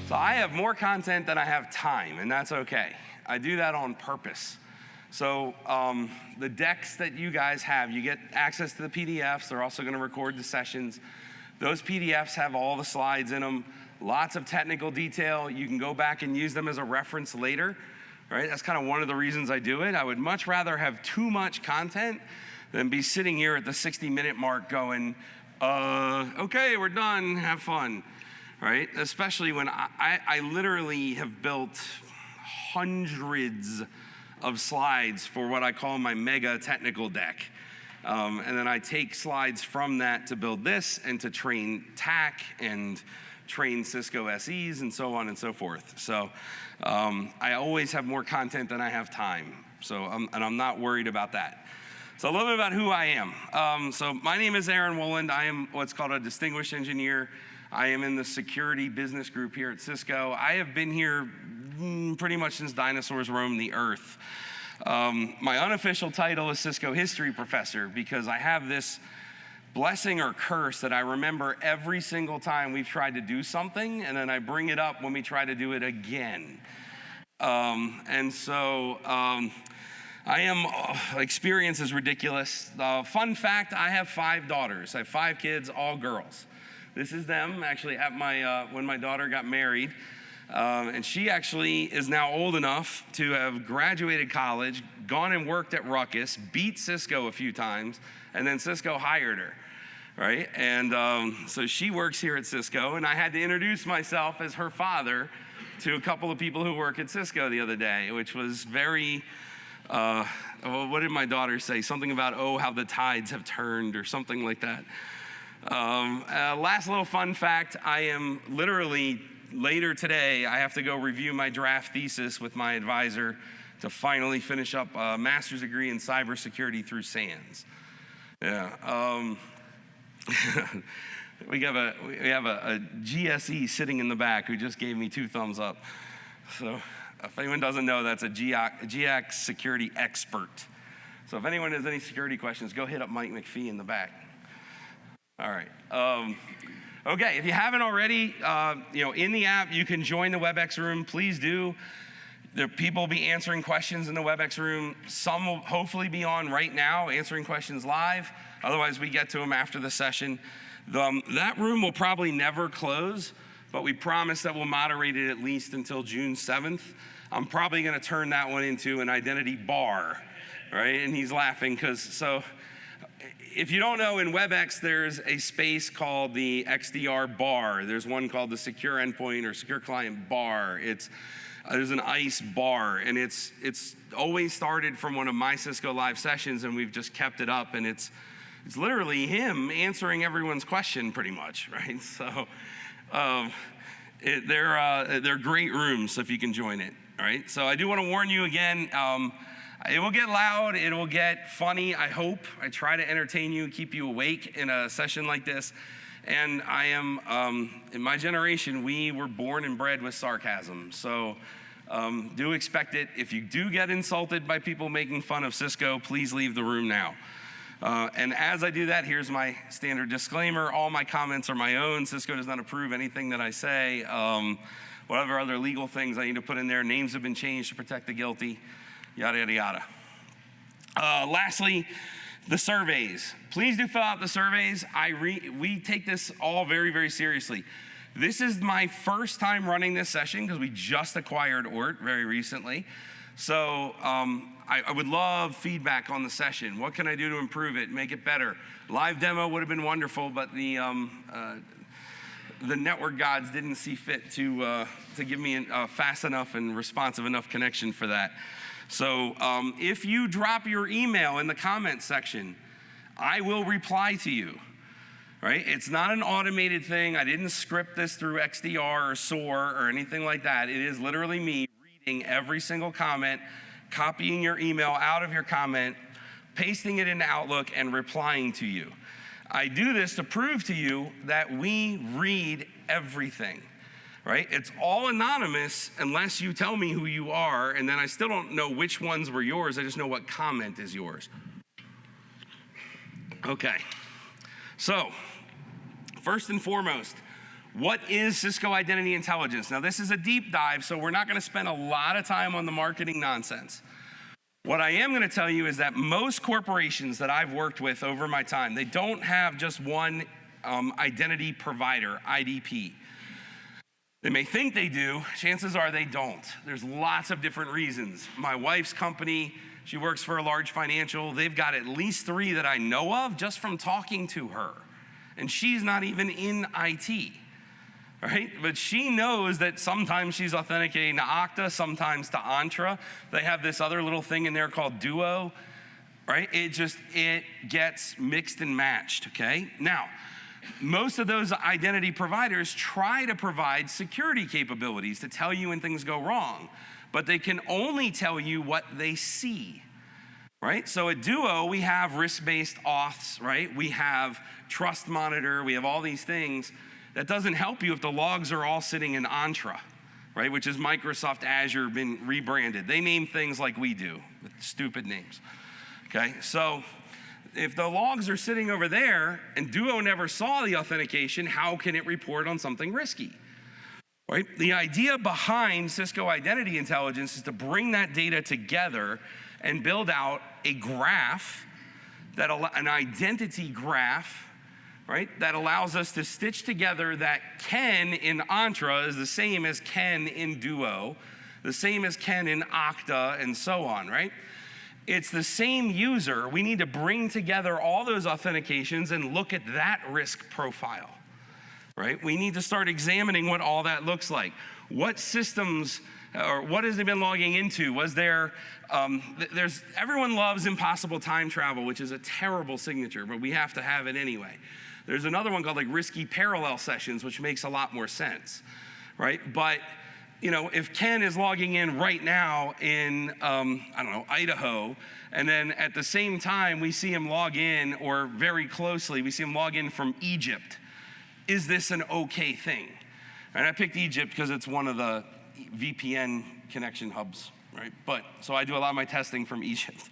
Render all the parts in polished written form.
So I have more content than I have time, and that's okay. I do that on purpose. So the decks that you guys have, you get access to the PDFs. They're also going to record the sessions. Those PDFs have all the slides in them, lots of technical detail. You can go back and use them as a reference later, right? That's kind of one of the reasons I do it. I would much rather have too much content than be sitting here at the 60-minute mark going, okay, we're done, have fun. Right? Especially when I literally have built hundreds of slides for what I call my mega technical deck. And then I take slides from that to build this and to train TAC and train Cisco SEs and so on and so forth. So I always have more content than I have time. So I'm not worried about that. So a little bit about who I am. So my name is Aaron Woland. I am what's called a distinguished engineer. I am in the security business group here at Cisco. I have been here pretty much since dinosaurs roamed the earth. My unofficial title is Cisco History Professor because I have this blessing or curse that I remember every single time we've tried to do something, and then I bring it up when we try to do it again. Experience is ridiculous. Fun fact, I have 5 daughters. I have 5 kids, all girls. This is them, actually, at when my daughter got married. And she actually is now old enough to have graduated college, gone and worked at Ruckus, beat Cisco a few times, and then Cisco hired her, right? And so she works here at Cisco, and I had to introduce myself as her father to a couple of people who work at Cisco the other day, which was very, what did my daughter say? Something about, oh, how the tides have turned, or something like that. Last little fun fact, I am literally, later today, I have to go review my draft thesis with my advisor to finally finish up a master's degree in cybersecurity through SANS. Yeah. We have a GSE sitting in the back who just gave me 2 thumbs up. So if anyone doesn't know, that's a GX security expert. So if anyone has any security questions, go hit up Mike McPhee in the back. All right. Okay, if you haven't already, in the app, you can join the WebEx room. Please do. People will be answering questions in the WebEx room. Some will hopefully be on right now, answering questions live. Otherwise, we get to them after the session. That room will probably never close, but we promise that we'll moderate it at least until June 7th. I'm probably going to turn that one into an identity bar, right? And he's laughing if you don't know, in WebEx, there's a space called the XDR bar. There's one called the secure endpoint or secure client bar. There's an ICE bar, and it's always started from one of my Cisco Live sessions, and we've just kept it up, and it's literally him answering everyone's question pretty much, right? So they're great rooms if you can join it, all right? So I do want to warn you again, it will get loud, it will get funny, I hope. I try to entertain you, keep you awake in a session like this. And I am, in my generation, we were born and bred with sarcasm. So do expect it. If you do get insulted by people making fun of Cisco, please leave the room now. And as I do that, here's my standard disclaimer. All my comments are my own. Cisco does not approve anything that I say. Whatever other legal things I need to put in there, names have been changed to protect the guilty. Yada, yada, yada. Lastly, the surveys. Please do fill out the surveys. We take this all very, very seriously. This is my first time running this session because we just acquired ORT very recently. So I would love feedback on the session. What can I do to improve it, make it better? Live demo would have been wonderful, but the network gods didn't see fit to give me a fast enough and responsive enough connection for that. So if you drop your email in the comment section, I will reply to you, right? It's not an automated thing. I didn't script this through XDR or SOAR or anything like that. It is literally me reading every single comment, copying your email out of your comment, pasting it into Outlook, and replying to you. I do this to prove to you that we read everything. Right? It's all anonymous unless you tell me who you are, and then I still don't know which ones were yours. I just know what comment is yours. Okay. So, first and foremost, What is Cisco Identity Intelligence? Now, this is a deep dive, so we're not going to spend a lot of time on the marketing nonsense. What I am going to tell you is that most corporations that I've worked with over my time, they don't have just one identity provider, IDP. They may think they do. Chances are they don't. There's lots of different reasons. My wife's company, she works for a large financial. They've got at least 3 that I know of just from talking to her. And she's not even in IT. Right? But she knows that sometimes she's authenticating to Okta, sometimes to Entra. They have this other little thing in there called Duo, right? It gets mixed and matched, okay? Now, most of those identity providers try to provide security capabilities to tell you when things go wrong, but they can only tell you what they see, right? So at Duo, we have risk-based auths, right? We have Trust Monitor, we have all these things. That doesn't help you if the logs are all sitting in Entra, right? Which is Microsoft Azure been rebranded. They name things like we do, with stupid names, okay? So if the logs are sitting over there and Duo never saw the authentication, how can it report on something risky, right? The idea behind Cisco Identity Intelligence is to bring that data together and build out a graph, an identity graph, right, that allows us to stitch together that Ken in Entra is the same as Ken in Duo, the same as Ken in Okta, and so on, right? It's the same user. We need to bring together all those authentications and look at that risk profile, right? We need to start examining what all that looks like. What systems, or what has it been logging into? Was there, everyone loves impossible time travel, which is a terrible signature, but we have to have it anyway. There's another one called like risky parallel sessions, which makes a lot more sense, right? But, you know, if Ken is logging in right now in, Idaho, and then at the same time we see him log in, or very closely, we see him log in from Egypt, is this an okay thing? And I picked Egypt because it's one of the VPN connection hubs, right? But, so I do a lot of my testing from Egypt.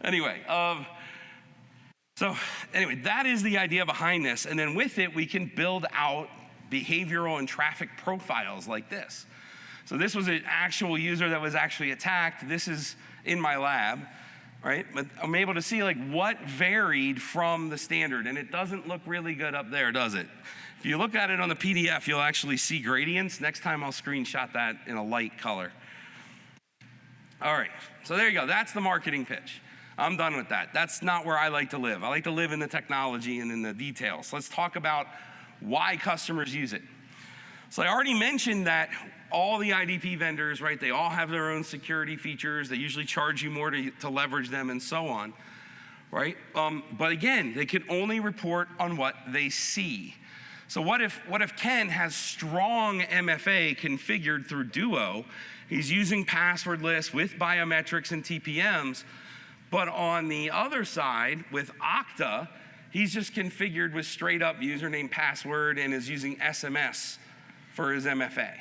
Anyway, that is the idea behind this. And then with it, we can build out behavioral and traffic profiles like this. So this was an actual user that was actually attacked. This is in my lab, right? But I'm able to see like what varied from the standard. And it doesn't look really good up there, does it? If you look at it on the PDF, you'll actually see gradients. Next time I'll screenshot that in a light color. All right, so there you go. That's the marketing pitch. I'm done with that. That's not where I like to live. I like to live in the technology and in the details. Let's talk about why customers use it. So I already mentioned that all the IDP vendors, right, they all have their own security features. They usually charge you more to leverage them and so on, right? But again, they can only report on what they see. So what if Ken has strong MFA configured through Duo? He's using passwordless with biometrics and TPMs. But on the other side, with Okta, he's just configured with straight up username, password, and is using SMS for his MFA,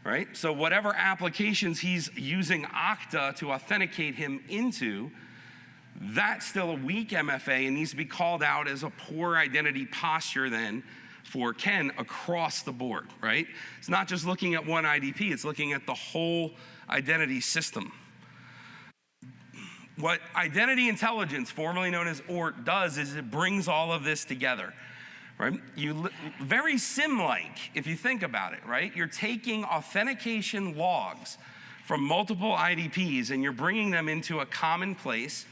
right? So whatever applications he's using Okta to authenticate him into, that's still a weak MFA and needs to be called out as a poor identity posture then for Ken across the board, right? It's not just looking at one IDP, it's looking at the whole identity system. What Identity Intelligence, formerly known as ORT, does is it brings all of this together, right? Very SIM-like, if you think about it, right? You're taking authentication logs from multiple IDPs and you're bringing them into a common place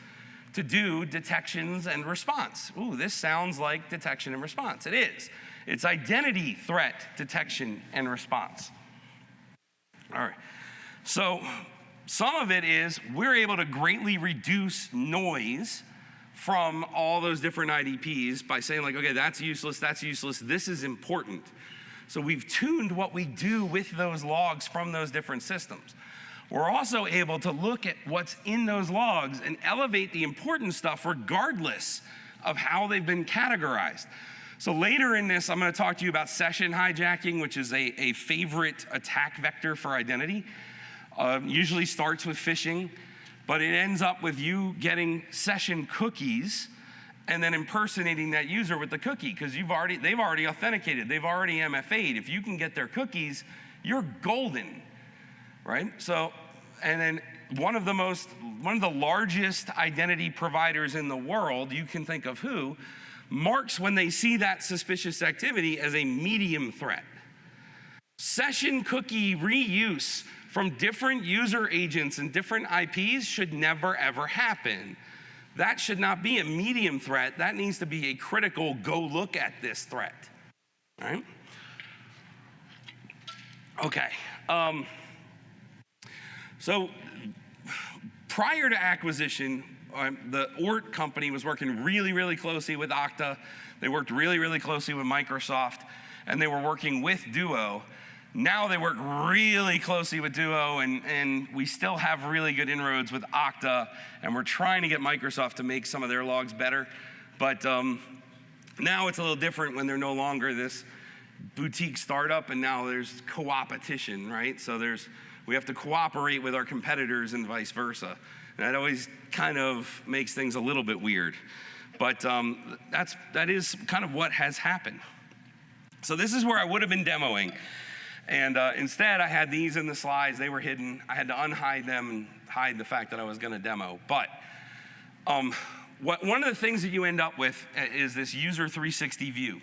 to do detections and response. Ooh, this sounds like detection and response. It is. It's identity threat detection and response. All right, so some of it is we're able to greatly reduce noise from all those different IDPs by saying like, okay, that's useless, this is important. So we've tuned what we do with those logs from those different systems. We're also able to look at what's in those logs and elevate the important stuff regardless of how they've been categorized. So later in this, I'm going to talk to you about session hijacking, which is a favorite attack vector for identity. Usually starts with phishing, but it ends up with you getting session cookies and then impersonating that user with the cookie, because they've already authenticated, they've already MFA'd. If you can get their cookies, you're golden, right? So, and then one of the largest identity providers in the world, you can think of who, marks when they see that suspicious activity as a medium threat. Session cookie reuse from different user agents and different IPs should never, ever happen. That should not be a medium threat. That needs to be a critical go look at this threat, all right? Okay, so prior to acquisition, the Ort company was working really, really closely with Okta. They worked really, really closely with Microsoft, and they were working with Duo. Now they work really closely with Duo, and we still have really good inroads with Okta, and we're trying to get Microsoft to make some of their logs better. But now it's a little different when they're no longer this boutique startup, and now there's co-opetition, right? So we have to cooperate with our competitors and vice versa. And that always kind of makes things a little bit weird. But that is kind of what has happened. So this is where I would have been demoing. And instead, I had these in the slides. They were hidden. I had to unhide them and hide the fact that I was going to demo. But one of the things that you end up with is this user 360 view.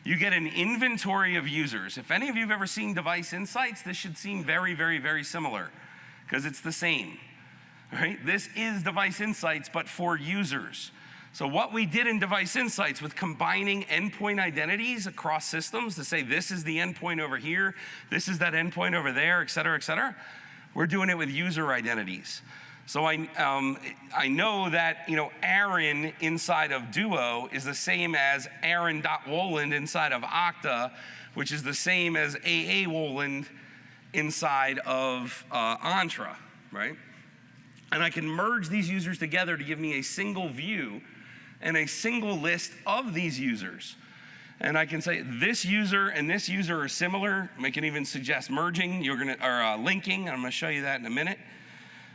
You get an inventory of users. If any of you have ever seen Device Insights, this should seem very, very, very similar because it's the same, right? This is Device Insights, but for users. So what we did in Device Insights with combining endpoint identities across systems to say this is the endpoint over here, this is that endpoint over there, et cetera, we're doing it with user identities. So I know that Aaron inside of Duo is the same as Aaron.Woland inside of Okta, which is the same as AA Woland inside of Entra, right? And I can merge these users together to give me a single view and a single list of these users. And I can say this user and this user are similar. I can even suggest merging, linking, and I'm gonna show you that in a minute,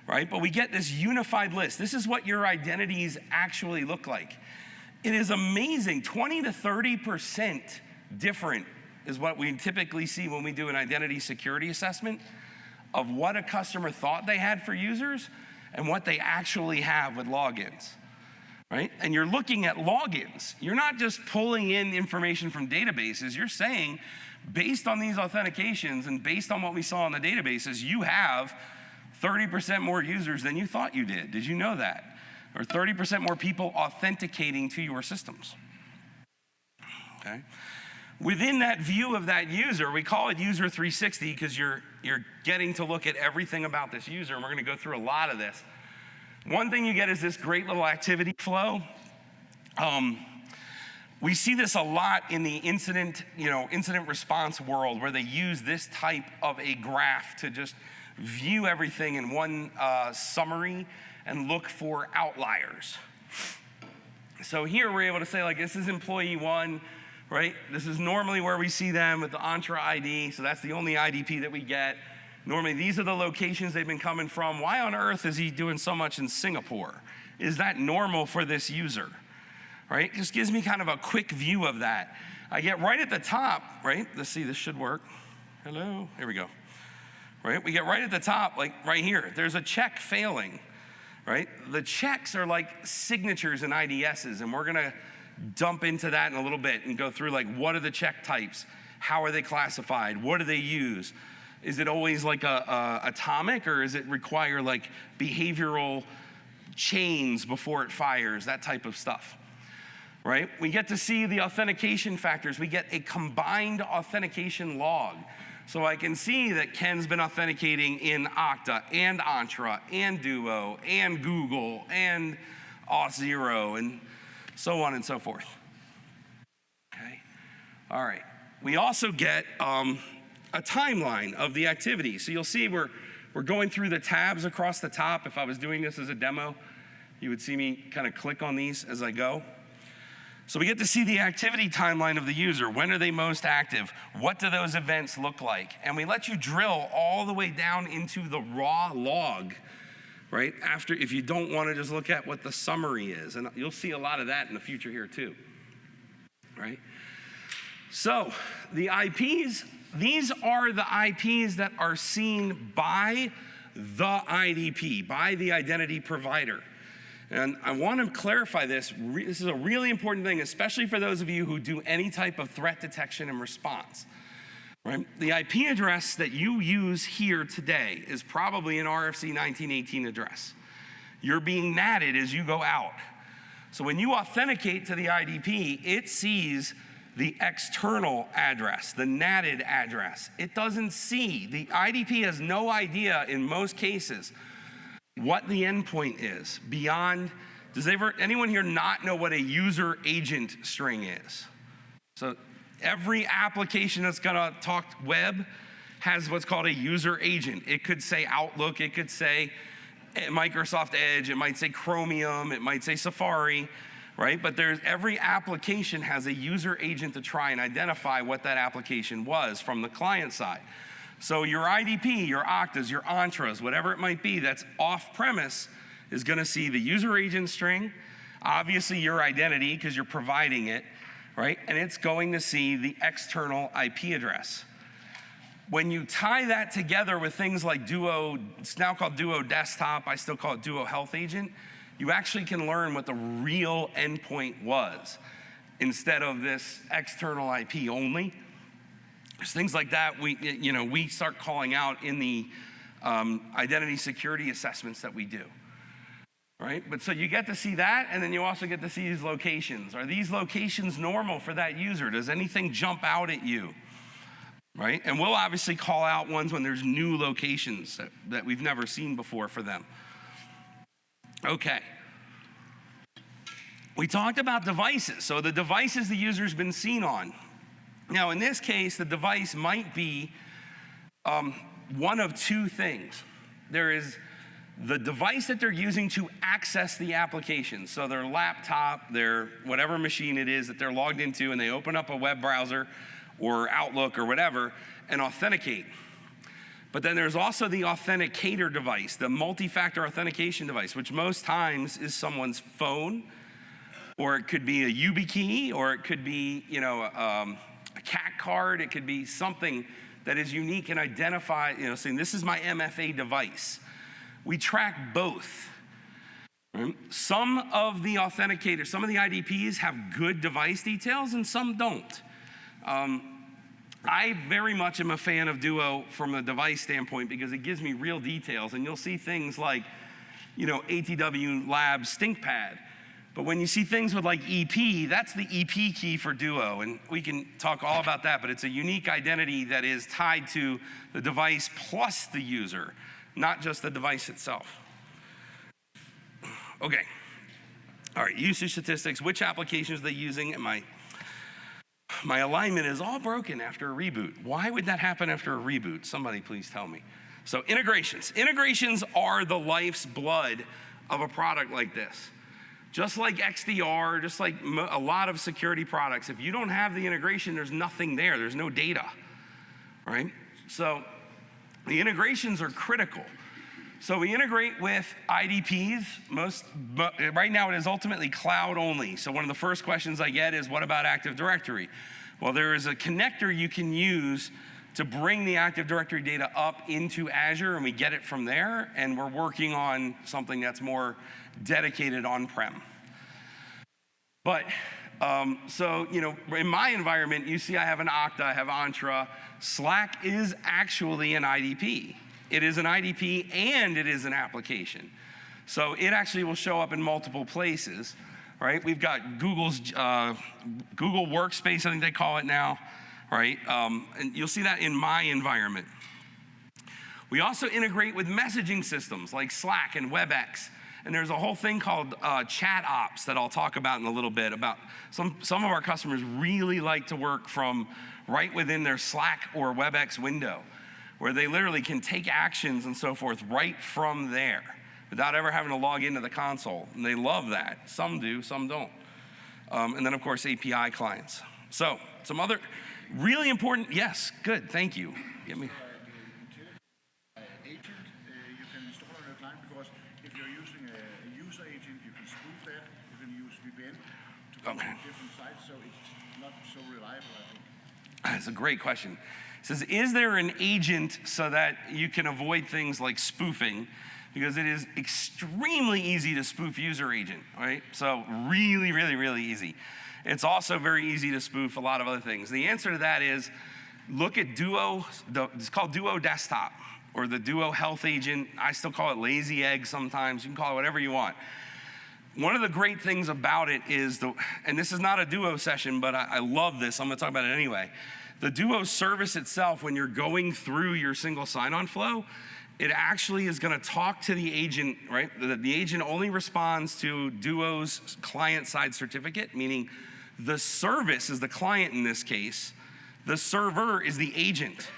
right? But we get this unified list. This is what your identities actually look like. It is amazing, 20 to 30% different is what we typically see when we do an identity security assessment of what a customer thought they had for users and what they actually have with logins. Right? And you're looking at logins. You're not just pulling in information from databases. You're saying, based on these authentications and based on what we saw in the databases, you have 30% more users than you thought you did. Did you know that? Or 30% more people authenticating to your systems. Okay? Within that view of that user, we call it User 360 because you're getting to look at everything about this user, and we're going to go through a lot of this. One thing you get is this great little activity flow. We see this a lot in the incident response world where they use this type of a graph to just view everything in one summary and look for outliers. So here we're able to say, like, this is employee 1, right? This is normally where we see them with the Entra ID, so that's the only IDP that we get. Normally, these are the locations they've been coming from. Why on earth is he doing so much in Singapore? Is that normal for this user, right? Just gives me kind of a quick view of that. I get right at the top, right? Let's see, this should work. Hello, here we go. Right, we get right at the top, like right here. There's a check failing, right? The checks are like signatures and IDSs, and we're gonna dump into that in a little bit and go through like, what are the check types? How are they classified? What do they use? Is it always like a atomic, or does it require like behavioral chains before it fires, that type of stuff, right? We get to see the authentication factors. We get a combined authentication log. So I can see that Ken's been authenticating in Okta and Entra and Duo and Google and Auth0 and so on and so forth. Okay, all right. We also get a timeline of the activity. So you'll see we're going through the tabs across the top. If I was doing this as a demo, you would see me kind of click on these as I go. So we get to see the activity timeline of the user. When are they most active? What do those events look like? And we let you drill all the way down into the raw log, right? After, if you don't want to just look at what the summary is, and you'll see a lot of that in the future here too, right? So the IPs, these are the IPs that are seen by the IDP, by the identity provider. And I want to clarify this. This is a really important thing, especially for those of you who do any type of threat detection and response. Right? The IP address that you use here today is probably an RFC 1918 address. You're being natted as you go out. So when you authenticate to the IDP, it sees the external address, the natted address. It doesn't see. The IDP has no idea in most cases what the endpoint is beyond. Does anyone here not know what a user agent string is? So every application that's gonna talk web has what's called a user agent. It could say Outlook, it could say Microsoft Edge, it might say Chromium, it might say Safari, right? But every application has a user agent to try and identify what that application was from the client side. So your IDP, your Oktas, your Entras, whatever it might be that's off-premise is gonna see the user agent string, obviously your identity because you're providing it, right? And it's going to see the external IP address. When you tie that together with things like Duo, it's now called Duo Desktop, I still call it Duo Health Agent, you actually can learn what the real endpoint was instead of this external IP only. There's things like that we start calling out in the identity security assessments that we do, right? But so you get to see that, and then you also get to see these locations. Are these locations normal for that user? Does anything jump out at you, right? And we'll obviously call out ones when there's new locations that we've never seen before for them. Okay. We talked about devices. So the devices the user's been seen on. Now, in this case, the device might be one of two things. There is the device that they're using to access the application. So their laptop, their whatever machine it is that they're logged into, and they open up a web browser or Outlook or whatever and authenticate. But then there's also the authenticator device, the multi-factor authentication device, which most times is someone's phone, or it could be a YubiKey, or it could be, a CAC card. It could be something that is unique and identify, saying this is my MFA device. We track both. Right? Some of the authenticators, some of the IDPs have good device details and some don't. I very much am a fan of Duo from a device standpoint because it gives me real details, and you'll see things like, ATW Labs StinkPad. But when you see things with like EP, that's the EP key for Duo, and we can talk all about that, but it's a unique identity that is tied to the device plus the user, not just the device itself. Okay. All right, usage statistics, which applications are they using? And my alignment is all broken after a reboot. Why would that happen after a reboot? Somebody please tell me. So integrations. Integrations are the life's blood of a product like this. Just like XDR, just like a lot of security products, if you don't have the integration, there's nothing there. There's no data, right? So the integrations are critical. So we integrate with IDPs. Right now it is ultimately cloud only. So one of the first questions I get is, what about Active Directory? Well, there is a connector you can use to bring the Active Directory data up into Azure, and we get it from there, and we're working on something that's more dedicated on-prem. But, in my environment, you see I have an Okta, I have Entra. Slack is actually an IDP. It is an IDP and it is an application. So it actually will show up in multiple places, right? We've got Google's, Google Workspace, I think they call it now, right? And you'll see that in my environment. We also integrate with messaging systems like Slack and WebEx. And there's a whole thing called chat ops that I'll talk about in a little bit. About some of our customers really like to work from right within their Slack or WebEx window, where they literally can take actions and so forth right from there without ever having to log into the console. And they love that. Some do, some don't. And then, of course, API clients. So some other really important, yes, good, thank you. Get me. Okay. different sites, so it's not so reliable, I think. That's a great question. It says, is there an agent so that you can avoid things like spoofing? Because it is extremely easy to spoof user agent, right? So really, really, really easy. It's also very easy to spoof a lot of other things. The answer to that is, look at Duo, it's called Duo Desktop, or the Duo Health Agent. I still call it Lazy Egg sometimes. You can call it whatever you want. One of the great things about it is, and this is not a Duo session, but I love this. I'm gonna talk about it anyway. The Duo service itself, when you're going through your single sign-on flow, it actually is gonna talk to the agent, right? The agent only responds to Duo's client-side certificate, meaning the service is the client in this case. The server is the agent.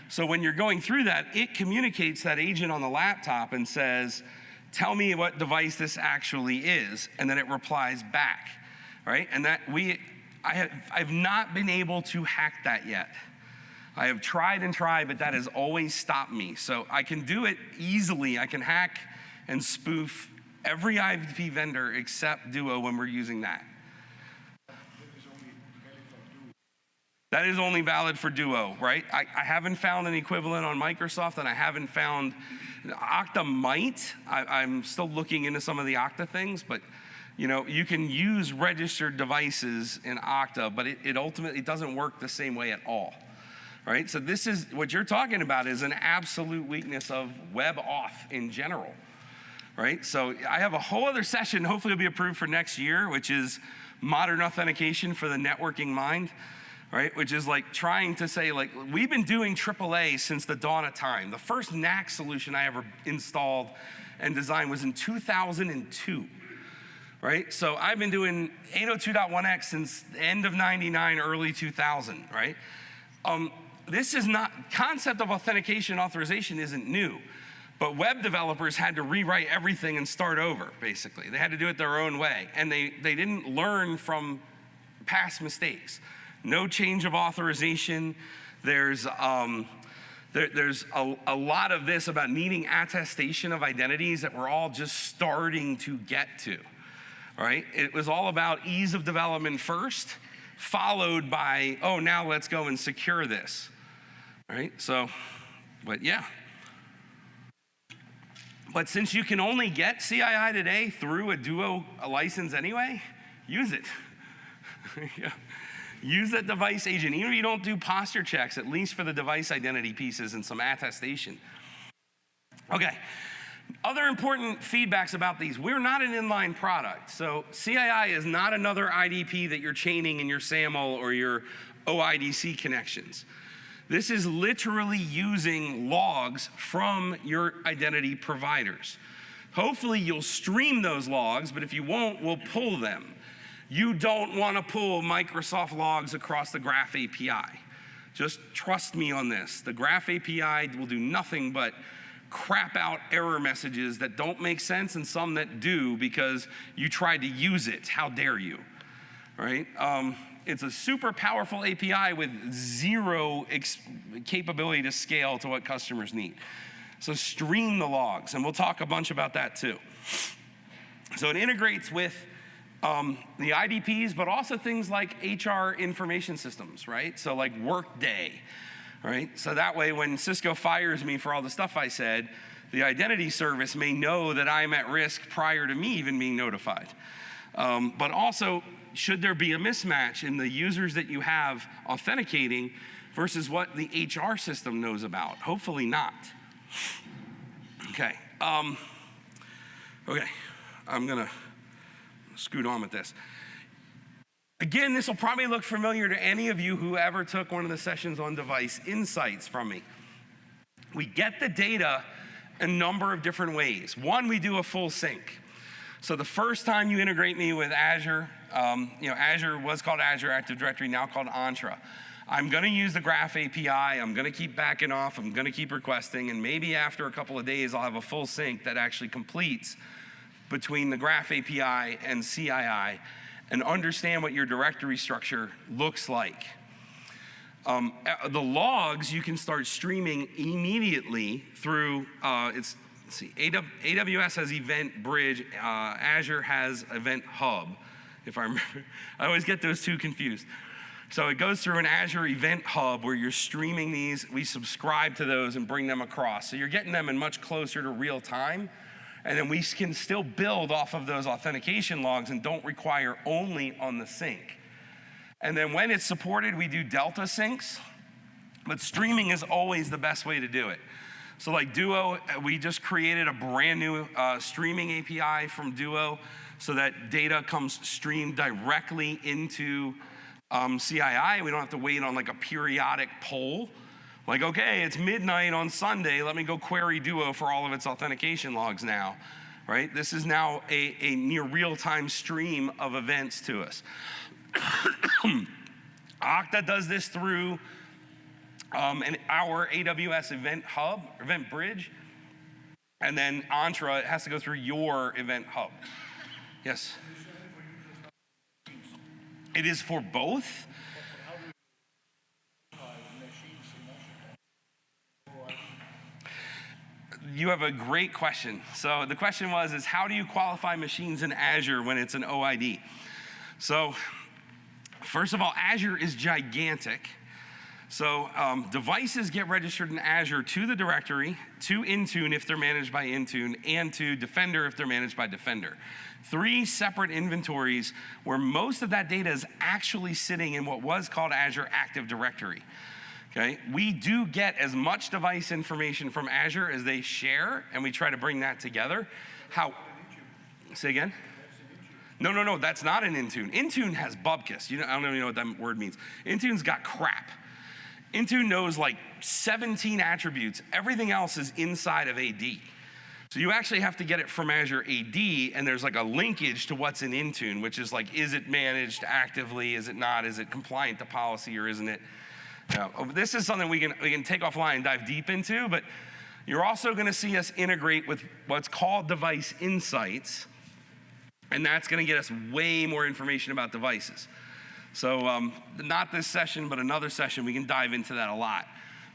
So when you're going through that, it communicates that agent on the laptop and says, tell me what device this actually is, and then it replies back, right? And that I've not been able to hack that yet. I have tried and tried, but that has always stopped me. So I can do it easily. I can hack and spoof every IDP vendor except Duo when we're using that. That is only valid for Duo, right? I haven't found an equivalent on Microsoft, and I haven't found, Okta might. I'm still looking into some of the Okta things, but you can use registered devices in Okta, but it ultimately doesn't work the same way at all, right? So this is, what you're talking about is an absolute weakness of WebAuth in general, right? So I have a whole other session, hopefully it'll be approved for next year, which is modern authentication for the networking mind, right? Which is like trying to say, like, we've been doing AAA since the dawn of time. The first NAC solution I ever installed and designed was in 2002, right? So I've been doing 802.1x since the end of 99, early 2000, right? This is not, concept of authentication authorization isn't new, but web developers had to rewrite everything and start over, basically. They had to do it their own way, and they didn't learn from past mistakes. No change of authorization. There's a lot of this about needing attestation of identities that we're all just starting to get to, right? It was all about ease of development first, followed by, oh, now let's go and secure this, right? So, but yeah. But since you can only get CII today through a Duo license anyway, use it. Yeah. Use that device agent. Even if you don't do posture checks, at least for the device identity pieces and some attestation. Okay, other important feedbacks about these. We're not an inline product. So CII is not another IDP that you're chaining in your SAML or your OIDC connections. This is literally using logs from your identity providers. Hopefully you'll stream those logs, but if you won't, we'll pull them. You don't want to pull Microsoft logs across the Graph API. Just trust me on this. The Graph API will do nothing but crap out error messages that don't make sense and some that do because you tried to use it. How dare you, right? It's a super powerful API with zero capability to scale to what customers need. So stream the logs, and we'll talk a bunch about that too. So it integrates with the IDPs, but also things like HR information systems, right? So like Workday, right? So that way when Cisco fires me for all the stuff I said, the identity service may know that I'm at risk prior to me even being notified. But also, should there be a mismatch in the users that you have authenticating versus what the HR system knows about? Hopefully not. Okay. Okay, I'm gonna scoot on with this. Again, this will probably look familiar to any of you who ever took one of the sessions on device insights from me. We get the data a number of different ways. One, we do a full sync. So the first time you integrate me with Azure, Azure was called Azure Active Directory, now called Entra. I'm gonna use the Graph API, I'm gonna keep backing off, I'm gonna keep requesting, and maybe after a couple of days, I'll have a full sync that actually completes between the Graph API and CII and understand what your directory structure looks like. The logs you can start streaming immediately through, AWS has Event Bridge, Azure has Event Hub, if I remember. I always get those two confused. So it goes through an Azure Event Hub where you're streaming these. We subscribe to those and bring them across. So you're getting them in much closer to real time. And then we can still build off of those authentication logs and don't require only on the sync. And then when it's supported, we do Delta syncs. But streaming is always the best way to do it. So like Duo, we just created a brand new streaming API from Duo so that data comes streamed directly into CII. We don't have to wait on like a periodic poll. Like, okay, it's midnight on Sunday. Let me go query Duo for all of its authentication logs now, right? This is now a near real-time stream of events to us. Okta does this through our AWS Event Hub, Event Bridge. And then Entra, it has to go through your Event Hub. Yes? It is for both. You have a great question. So the question is how do you qualify machines in Azure when it's an OID? So first of all, Azure is gigantic. So devices get registered in Azure to the directory, to Intune if they're managed by Intune, and to Defender if they're managed by Defender. 3 separate inventories where most of that data is actually sitting in what was called Azure Active Directory. Okay, we do get as much device information from Azure as they share, and we try to bring that together. Say again? No, that's not an Intune. Intune has bubkis. I don't even know what that word means. Intune's got crap. Intune knows like 17 attributes. Everything else is inside of AD. So you actually have to get it from Azure AD, and there's like a linkage to what's in Intune, which is like, is it managed actively? Is it not? Is it compliant to policy or isn't it? This is something we can take offline and dive deep into, but you're also going to see us integrate with what's called Device Insights, and that's going to get us way more information about devices. So not this session, but another session, we can dive into that a lot.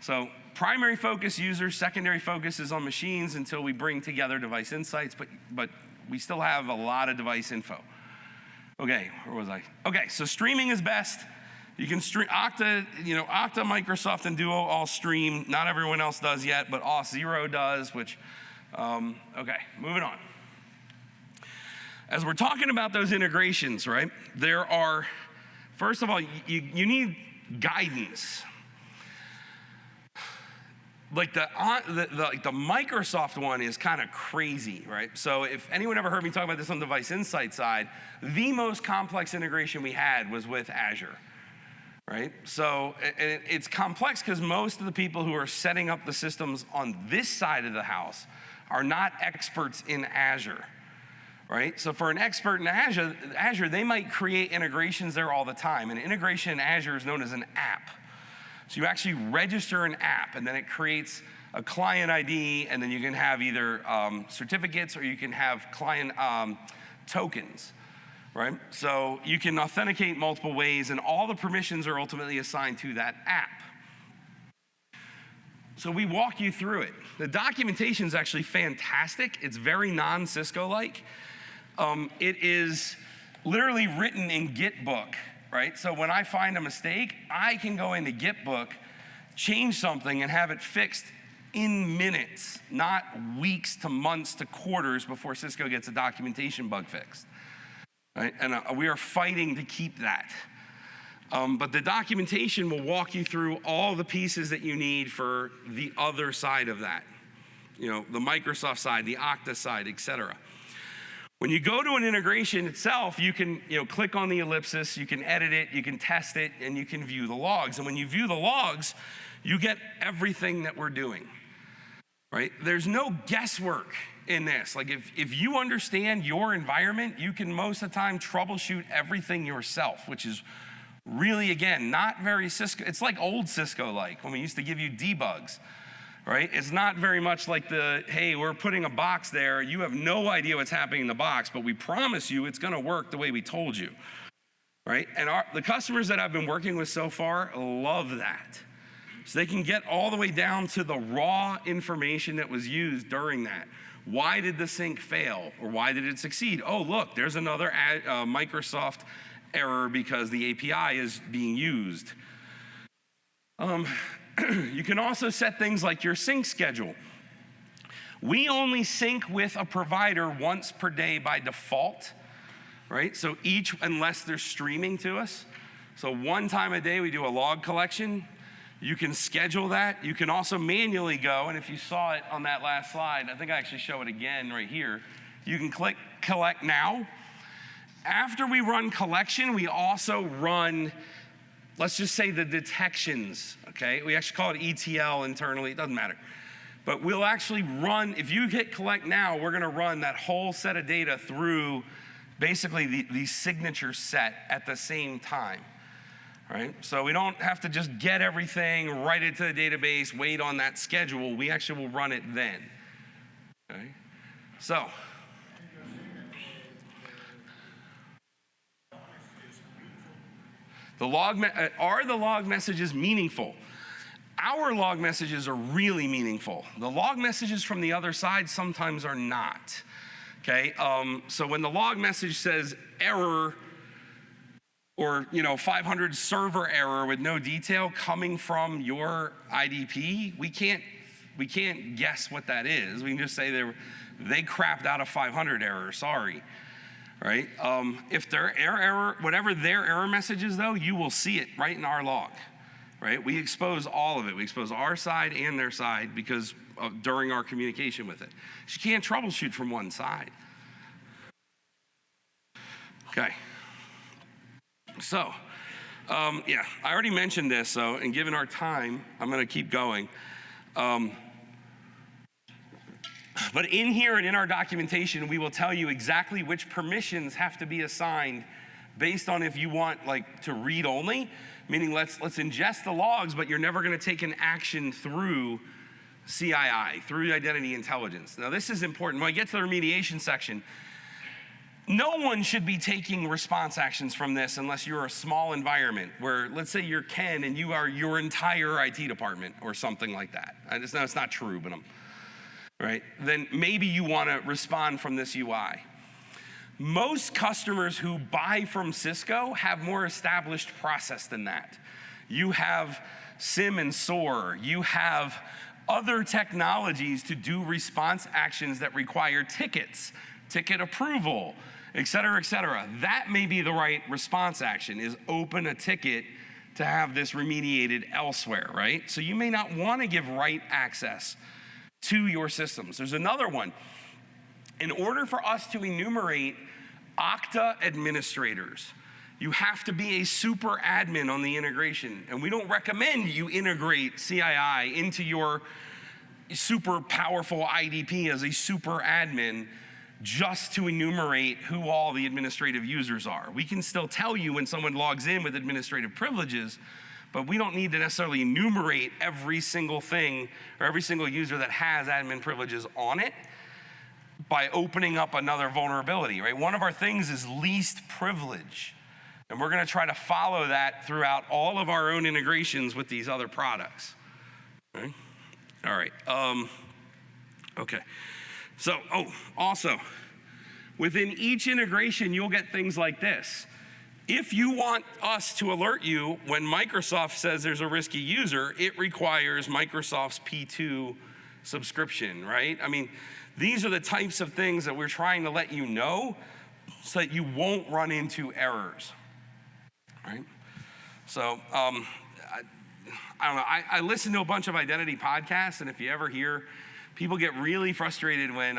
So primary focus users, secondary focus is on machines until we bring together Device Insights, but we still have a lot of device info. Okay, where was I? Okay, so streaming is best. You can stream Okta, Okta, Microsoft, and Duo all stream. Not everyone else does yet, but Auth0 does, which, okay, moving on. As we're talking about those integrations, right, there are, first of all, you need guidance. Like the Microsoft one is kind of crazy, right? So if anyone ever heard me talk about this on the Device Insight side, the most complex integration we had was with Azure. Right? So it's complex because most of the people who are setting up the systems on this side of the house are not experts in Azure, right? So for an expert in Azure, they might create integrations there all the time. An integration in Azure is known as an app. So you actually register an app, and then it creates a client ID, and then you can have either certificates or you can have client tokens. Right? So you can authenticate multiple ways, and all the permissions are ultimately assigned to that app. So we walk you through it. The documentation is actually fantastic. It's very non-Cisco-like. It is literally written in Gitbook, right? So when I find a mistake, I can go into Gitbook, change something, and have it fixed in minutes, not weeks to months to quarters before Cisco gets a documentation bug fixed. Right? And we are fighting to keep that. But the documentation will walk you through all the pieces that you need for the other side of that. The Microsoft side, the Okta side, et cetera. When you go to an integration itself, you can click on the ellipsis, you can edit it, you can test it, and you can view the logs. And when you view the logs, you get everything that we're doing. Right? There's no guesswork in this. Like if you understand your environment, you can most of the time troubleshoot everything yourself, which is really, again, not very Cisco. It's like old Cisco-like when we used to give you debugs, right? It's not very much like hey, we're putting a box there. You have no idea what's happening in the box, but we promise you it's going to work the way we told you, right? And the customers that I've been working with so far love that. So they can get all the way down to the raw information that was used during that. Why did the sync fail, or why did it succeed? Oh, look, there's another Microsoft error because the API is being used. You can also set things like your sync schedule. We only sync with a provider once per day by default, right? So unless they're streaming to us. So one time a day we do a log collection. You can schedule that. You can also manually go, and if you saw it on that last slide, I think I actually show it again right here. You can click collect now. After we run collection, we also run, let's just say, the detections, okay? We actually call it ETL internally, it doesn't matter. But we'll actually run, if you hit collect now, we're gonna run that whole set of data through basically the signature set at the same time, right? So we don't have to just get everything, write it to the database, wait on that schedule. We actually will run it then, okay? So, are the log messages meaningful? Our log messages are really meaningful. The log messages from the other side sometimes are not, okay? So when the log message says error, or 500 server error with no detail coming from your IDP, we can't guess what that is. We can just say they crapped out a 500 error, sorry. Right? If their error, whatever their error message is though, you will see it right in our log, right? We expose all of it. We expose our side and their side because during our communication with it. You can't troubleshoot from one side. Okay. So, yeah, I already mentioned this, so, and given our time, I'm gonna keep going. But in here and in our documentation, we will tell you exactly which permissions have to be assigned based on if you want to read only, meaning let's ingest the logs, but you're never gonna take an action through CII, through identity intelligence. Now this is important. When I get to the remediation section, no one should be taking response actions from this unless you're a small environment where, let's say you're Ken and you are your entire IT department or something like that. I just know it's not true, but right? Then maybe you want to respond from this UI. Most customers who buy from Cisco have more established process than that. You have SIM and SOAR. You have other technologies to do response actions that require tickets, ticket approval, et cetera, et cetera. That may be the right response action, is open a ticket to have this remediated elsewhere, right? So you may not want to give write access to your systems. There's another one. In order for us to enumerate Okta administrators, you have to be a super admin on the integration. And we don't recommend you integrate CII into your super powerful IDP as a super admin just to enumerate who all the administrative users are. We can still tell you when someone logs in with administrative privileges, but we don't need to necessarily enumerate every single thing or every single user that has admin privileges on it by opening up another vulnerability, right? One of our things is least privilege, and we're gonna try to follow that throughout all of our own integrations with these other products, okay? All right, okay. So, also, within each integration, you'll get things like this. If you want us to alert you when Microsoft says there's a risky user, it requires Microsoft's P2 subscription, right? I mean, these are the types of things that we're trying to let you know so that you won't run into errors, right? So, I don't know, I listen to a bunch of identity podcasts, and if you ever hear, people get really frustrated when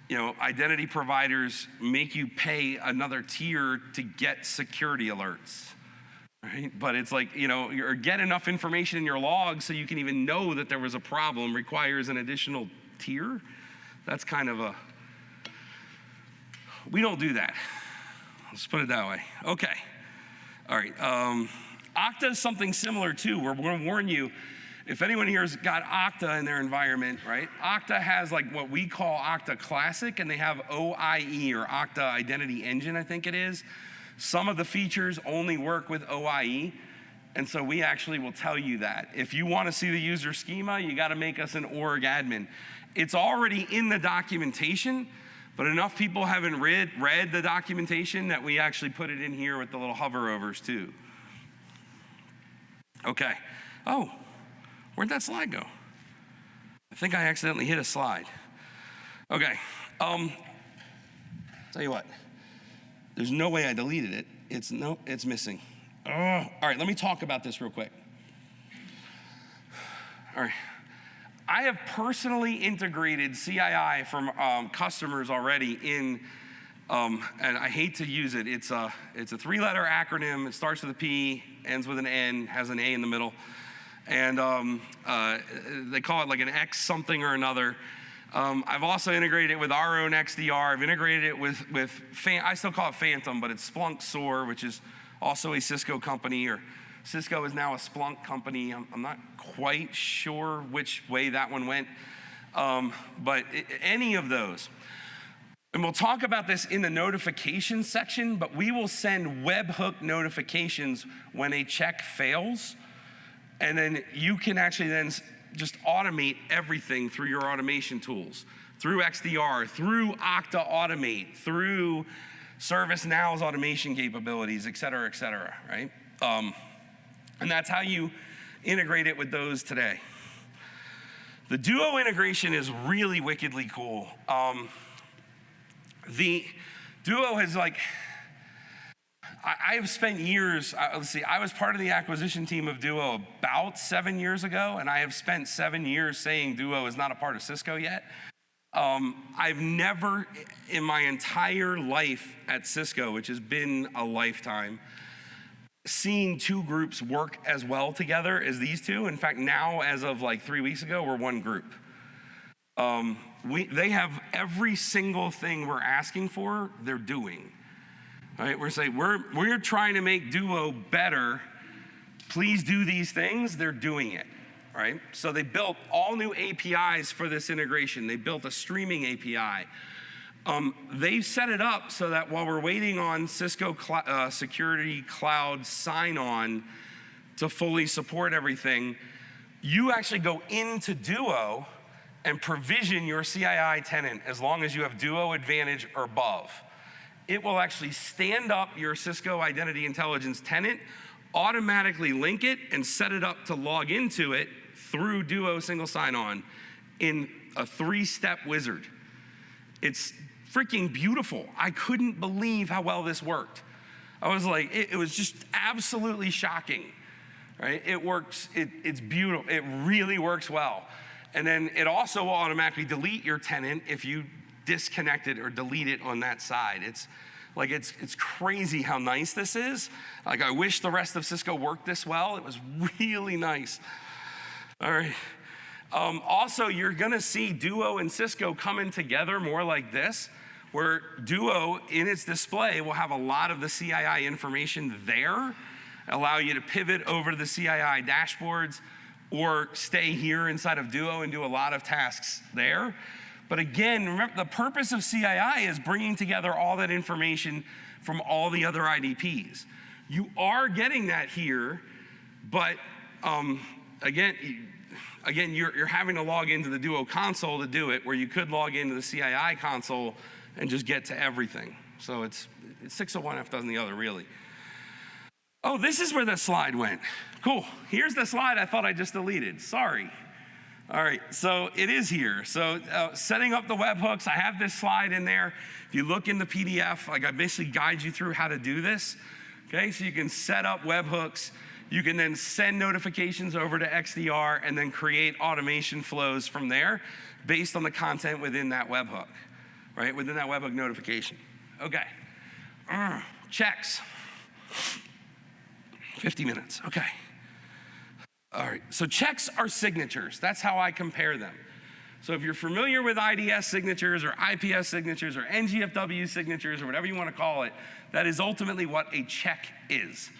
identity providers make you pay another tier to get security alerts, right? But it's like, or get enough information in your logs so you can even know that there was a problem requires an additional tier. That's kind of we don't do that. Let's put it that way. Okay, all right. Okta is something similar too. We're gonna warn you, if anyone here has got Okta in their environment, right? Okta has what we call Okta Classic, and they have OIE, or Okta Identity Engine, I think it is. Some of the features only work with OIE, And so we actually will tell you that. If you want to see the user schema, you got to make us an org admin. It's already in the documentation, but enough people haven't read the documentation that we actually put it in here with the little hoverovers too. Okay. Oh, where'd that slide go? I think I accidentally hit a slide. Okay. Tell you what. There's no way I deleted it. It's missing. Oh. All right, let me talk about this real quick. All right. I have personally integrated CII from customers already in, and I hate to use it. It's a three-letter acronym. It starts with a P, ends with an N, has an A in the middle. And they call it like an X something or another. I've also integrated it with our own XDR. I've integrated it with I still call it Phantom, but it's Splunk SOAR, which is also a Cisco company, or Cisco is now a Splunk company. I'm not quite sure which way that one went, but any of those. And we'll talk about this in the notifications section, but we will send webhook notifications when a check fails, and then you can actually then just automate everything through your automation tools, through XDR, through Okta Automate, through ServiceNow's automation capabilities, et cetera, right? And that's how you integrate it with those today. The Duo integration is really wickedly cool. The Duo has I have spent years, I was part of the acquisition team of Duo about 7 years ago, and I have spent 7 years saying Duo is not a part of Cisco yet. I've never in my entire life at Cisco, which has been a lifetime, seen two groups work as well together as these two. In fact, now, as of like 3 weeks ago, we're one group. They have every single thing we're asking for, they're doing. Right? We're saying, we're trying to make Duo better. Please do these things. They're doing it. Right? So they built all new APIs for this integration. They built a streaming API. They've set it up so that while we're waiting on Cisco Security Cloud sign-on to fully support everything, you actually go into Duo and provision your CII tenant as long as you have Duo Advantage or above. It will actually stand up your Cisco Identity Intelligence tenant, automatically link it, and set it up to log into it through Duo single sign-on in a 3-step wizard. It's freaking beautiful. I couldn't believe how well this worked. I was like, it was just absolutely shocking, right? It works, it's beautiful. It really works well. And then it also will automatically delete your tenant if you disconnect it or delete it on that side. It's crazy how nice this is. Like, I wish the rest of Cisco worked this well. It was really nice. All right. Also, you're gonna see Duo and Cisco coming together more like this, where Duo in its display will have a lot of the CII information there, allow you to pivot over to the CII dashboards, or stay here inside of Duo and do a lot of tasks there. But again, remember, the purpose of CII is bringing together all that information from all the other IDPs. You are getting that here, but again, you're having to log into the Duo console to do it, where you could log into the CII console and just get to everything. So it's 601 F dozen the other, really. Oh, this is where the slide went. Cool. Here's the slide I thought I just deleted. Sorry. All right, so it is here. So setting up the webhooks, I have this slide in there. If you look in the PDF, I basically guide you through how to do this. Okay, so you can set up webhooks. You can then send notifications over to XDR and then create automation flows from there based on the content within that webhook, right? Within that webhook notification. Okay, checks. 50 minutes, okay. All right, so checks are signatures. That's how I compare them. So if you're familiar with IDS signatures or IPS signatures or NGFW signatures or whatever you want to call it, that is ultimately what a check is,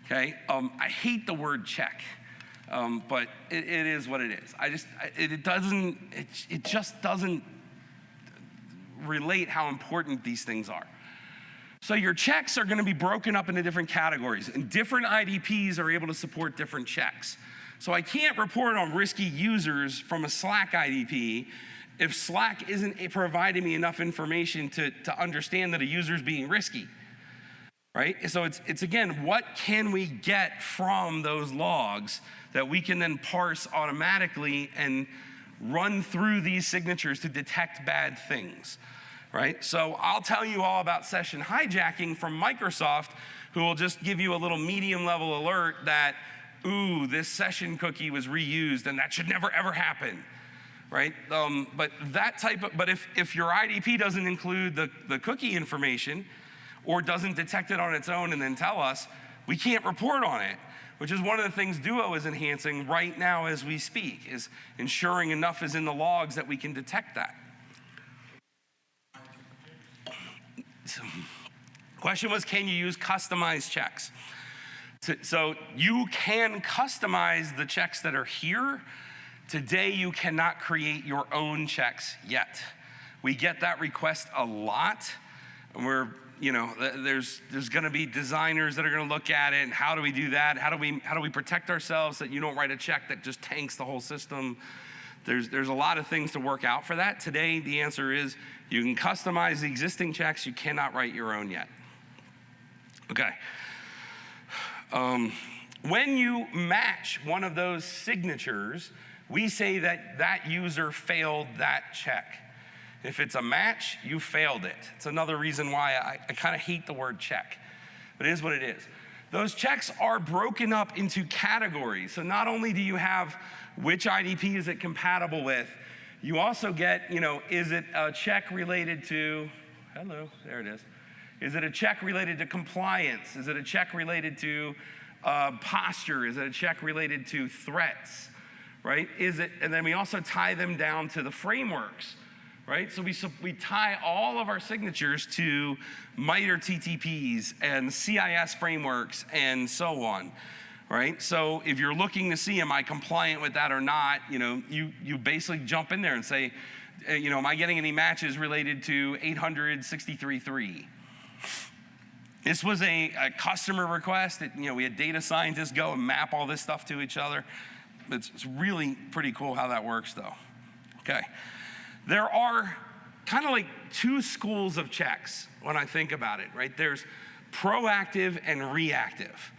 okay? I hate the word check, but it is what it is. It just doesn't relate how important these things are. So your checks are gonna be broken up into different categories, and different IDPs are able to support different checks. So I can't report on risky users from a Slack IDP if Slack isn't providing me enough information to understand that a user's being risky, right? So it's again, what can we get from those logs that we can then parse automatically and run through these signatures to detect bad things, right? So I'll tell you all about session hijacking from Microsoft, who will just give you a little medium level alert that, ooh, this session cookie was reused and that should never ever happen, right? But if your IDP doesn't include the cookie information or doesn't detect it on its own and then tell us, we can't report on it, which is one of the things Duo is enhancing right now as we speak, is ensuring enough is in the logs that we can detect that. So, question was, can you use customized checks? So you can customize the checks that are here. Today, you cannot create your own checks yet. We get that request a lot. There's gonna be designers that are gonna look at it, and how do we do that? How do we protect ourselves so that you don't write a check that just tanks the whole system? There's a lot of things to work out for that. Today, the answer is you can customize the existing checks, you cannot write your own yet. Okay. When you match one of those signatures, we say that that user failed that check. If it's a match, you failed it. It's another reason why I kind of hate the word check, but it is what it is. Those checks are broken up into categories. So not only do you have which IDP is it compatible with, you also get, is it a check related to, hello, there it is. Is it a check related to compliance? Is it a check related to posture? Is it a check related to threats, right? And then we also tie them down to the frameworks, right? So we tie all of our signatures to MITRE TTPs and CIS frameworks and so on, right? So if you're looking to see, am I compliant with that or not, you basically jump in there and say, am I getting any matches related to 863.3? This was a customer request that, we had data scientists go and map all this stuff to each other. It's really pretty cool how that works, though. Okay. There are kind of like two schools of checks when I think about it, right? There's proactive and reactive.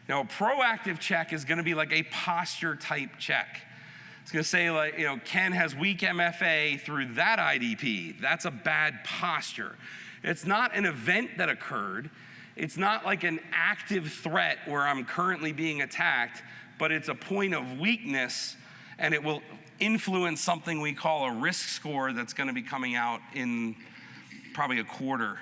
Now, a proactive check is going to be like a posture type check. It's going to say, like, Ken has weak MFA through that IDP. That's a bad posture. It's not an event that occurred. It's not like an active threat where I'm currently being attacked, but it's a point of weakness, and it will influence something we call a risk score that's going to be coming out in probably a quarter.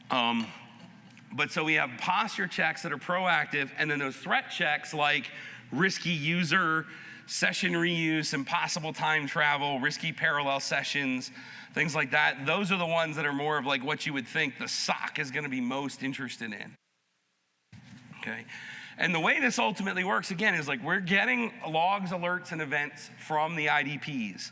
But so we have posture checks that are proactive, and then those threat checks like risky user, session reuse, impossible time travel, risky parallel sessions, things like that. Those are the ones that are more of like what you would think the SOC is going to be most interested in. Okay. And the way this ultimately works, again, is like we're getting logs, alerts, and events from the IDPs.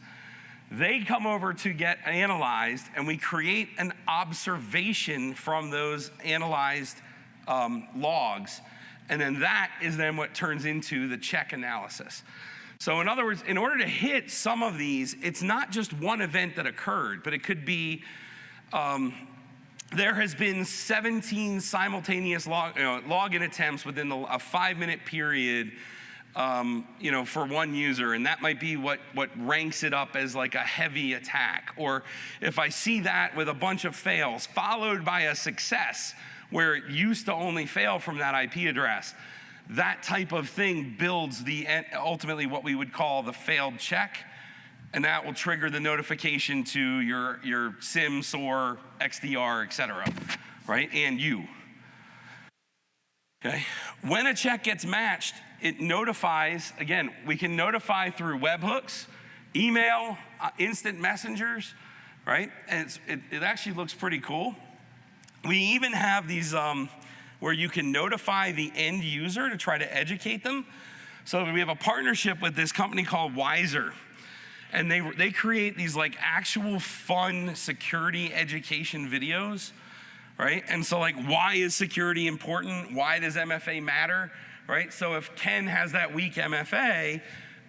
They come over to get analyzed, and we create an observation from those analyzed logs. And then that is then what turns into the check analysis. So in other words, in order to hit some of these, it's not just one event that occurred, but it could be there has been 17 simultaneous login attempts within a 5-minute period, for one user, and that might be what ranks it up as like a heavy attack. Or if I see that with a bunch of fails followed by a success where it used to only fail from that IP address, that type of thing builds ultimately what we would call the failed check, and that will trigger the notification to your SIM, SOAR, XDR, et cetera, right? And you. Okay. When a check gets matched, it notifies, again, we can notify through webhooks, email, instant messengers, right? And it actually looks pretty cool. We even have these where you can notify the end user to try to educate them. So we have a partnership with this company called Wiser. And they create these like actual fun security education videos, right? And so like, why is security important? Why does MFA matter, right? So if Ken has that weak MFA,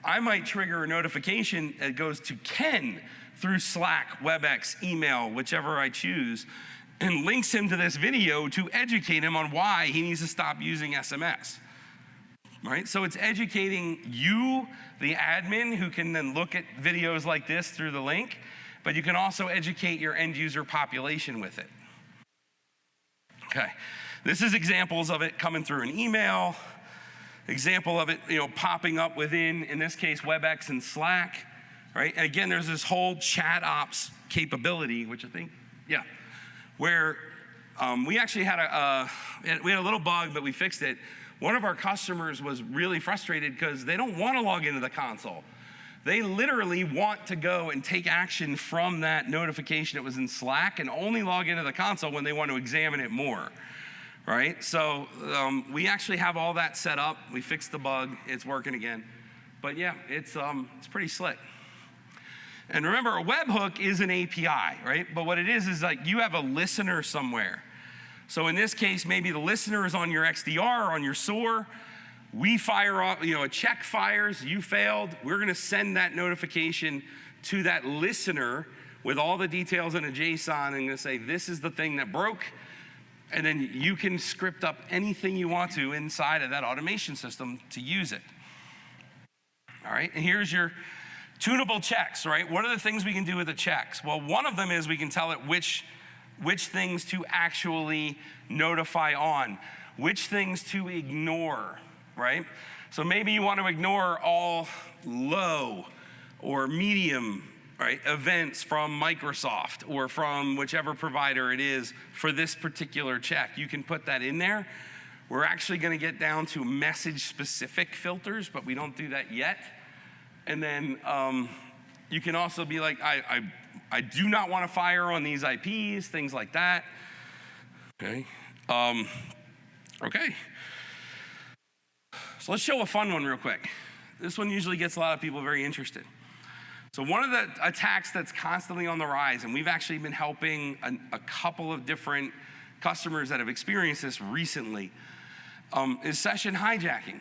I might trigger a notification that goes to Ken through Slack, WebEx, email, whichever I choose, and links him to this video to educate him on why he needs to stop using SMS, right? So it's educating you, the admin, who can then look at videos like this through the link, but you can also educate your end user population with it. Okay, this is examples of it coming through an email, example of it, popping up within, in this case, WebEx and Slack, right? And again, there's this whole chat ops capability, which I think, where we actually had a little bug, but we fixed it. One of our customers was really frustrated because they don't want to log into the console. They literally want to go and take action from that notification that was in Slack and only log into the console when they want to examine it more, right? So we actually have all that set up. We fixed the bug. It's working again. But yeah, it's pretty slick. And remember, a webhook is an API, right? But what it is like you have a listener somewhere. So in this case, maybe the listener is on your XDR or on your SOAR. We fire off, a check fires, you failed. We're going to send that notification to that listener with all the details in a JSON and going to say, this is the thing that broke. And then you can script up anything you want to inside of that automation system to use it. All right, and here's your tunable checks, right? What are the things we can do with the checks? Well, one of them is we can tell it which things to actually notify on, which things to ignore, right? So maybe you want to ignore all low or medium, right, events from Microsoft or from whichever provider it is for this particular check. You can put that in there. We're actually going to get down to message-specific filters, but we don't do that yet. And then you can also be like, I do not want to fire on these IPs, things like that. Okay. Okay. So let's show a fun one real quick. This one usually gets a lot of people very interested. So one of the attacks that's constantly on the rise, and we've actually been helping a couple of different customers that have experienced this recently, is session hijacking.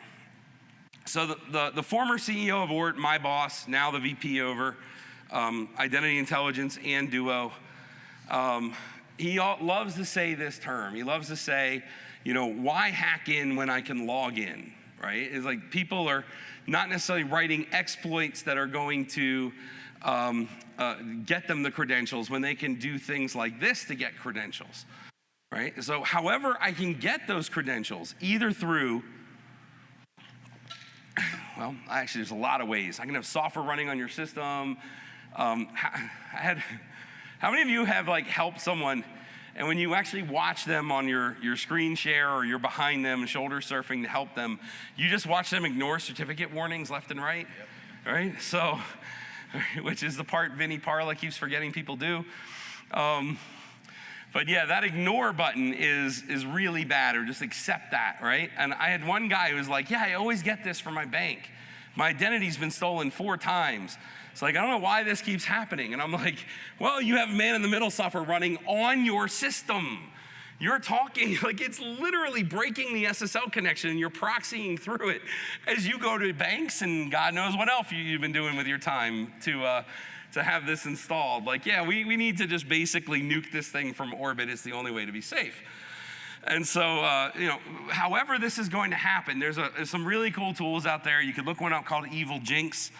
So the former CEO of Ort, my boss, now the VP over Identity Intelligence and Duo, he loves to say this term. He loves to say, why hack in when I can log in, right? It's like people are not necessarily writing exploits that are going to get them the credentials when they can do things like this to get credentials, right? So however I can get those credentials, either through, well, actually there's a lot of ways. I can have software running on your system. How many of you have helped someone, and when you actually watch them on your screen share or you're behind them shoulder surfing to help them, you just watch them ignore certificate warnings left and right, right? So, which is the part Vinny Parla keeps forgetting people do. But yeah, that ignore button is really bad, or just accept that, right? And I had one guy who was like, yeah, I always get this from my bank. My identity's been stolen 4 times. It's like, I don't know why this keeps happening. And I'm like, well, you have man-in-the-middle software running on your system. You're talking, it's literally breaking the SSL connection and you're proxying through it as you go to banks and God knows what else you've been doing with your time to have this installed. Yeah, we need to just basically nuke this thing from orbit. It's the only way to be safe. And so, however this is going to happen, there's some really cool tools out there. You could look one up called Evil Jinx.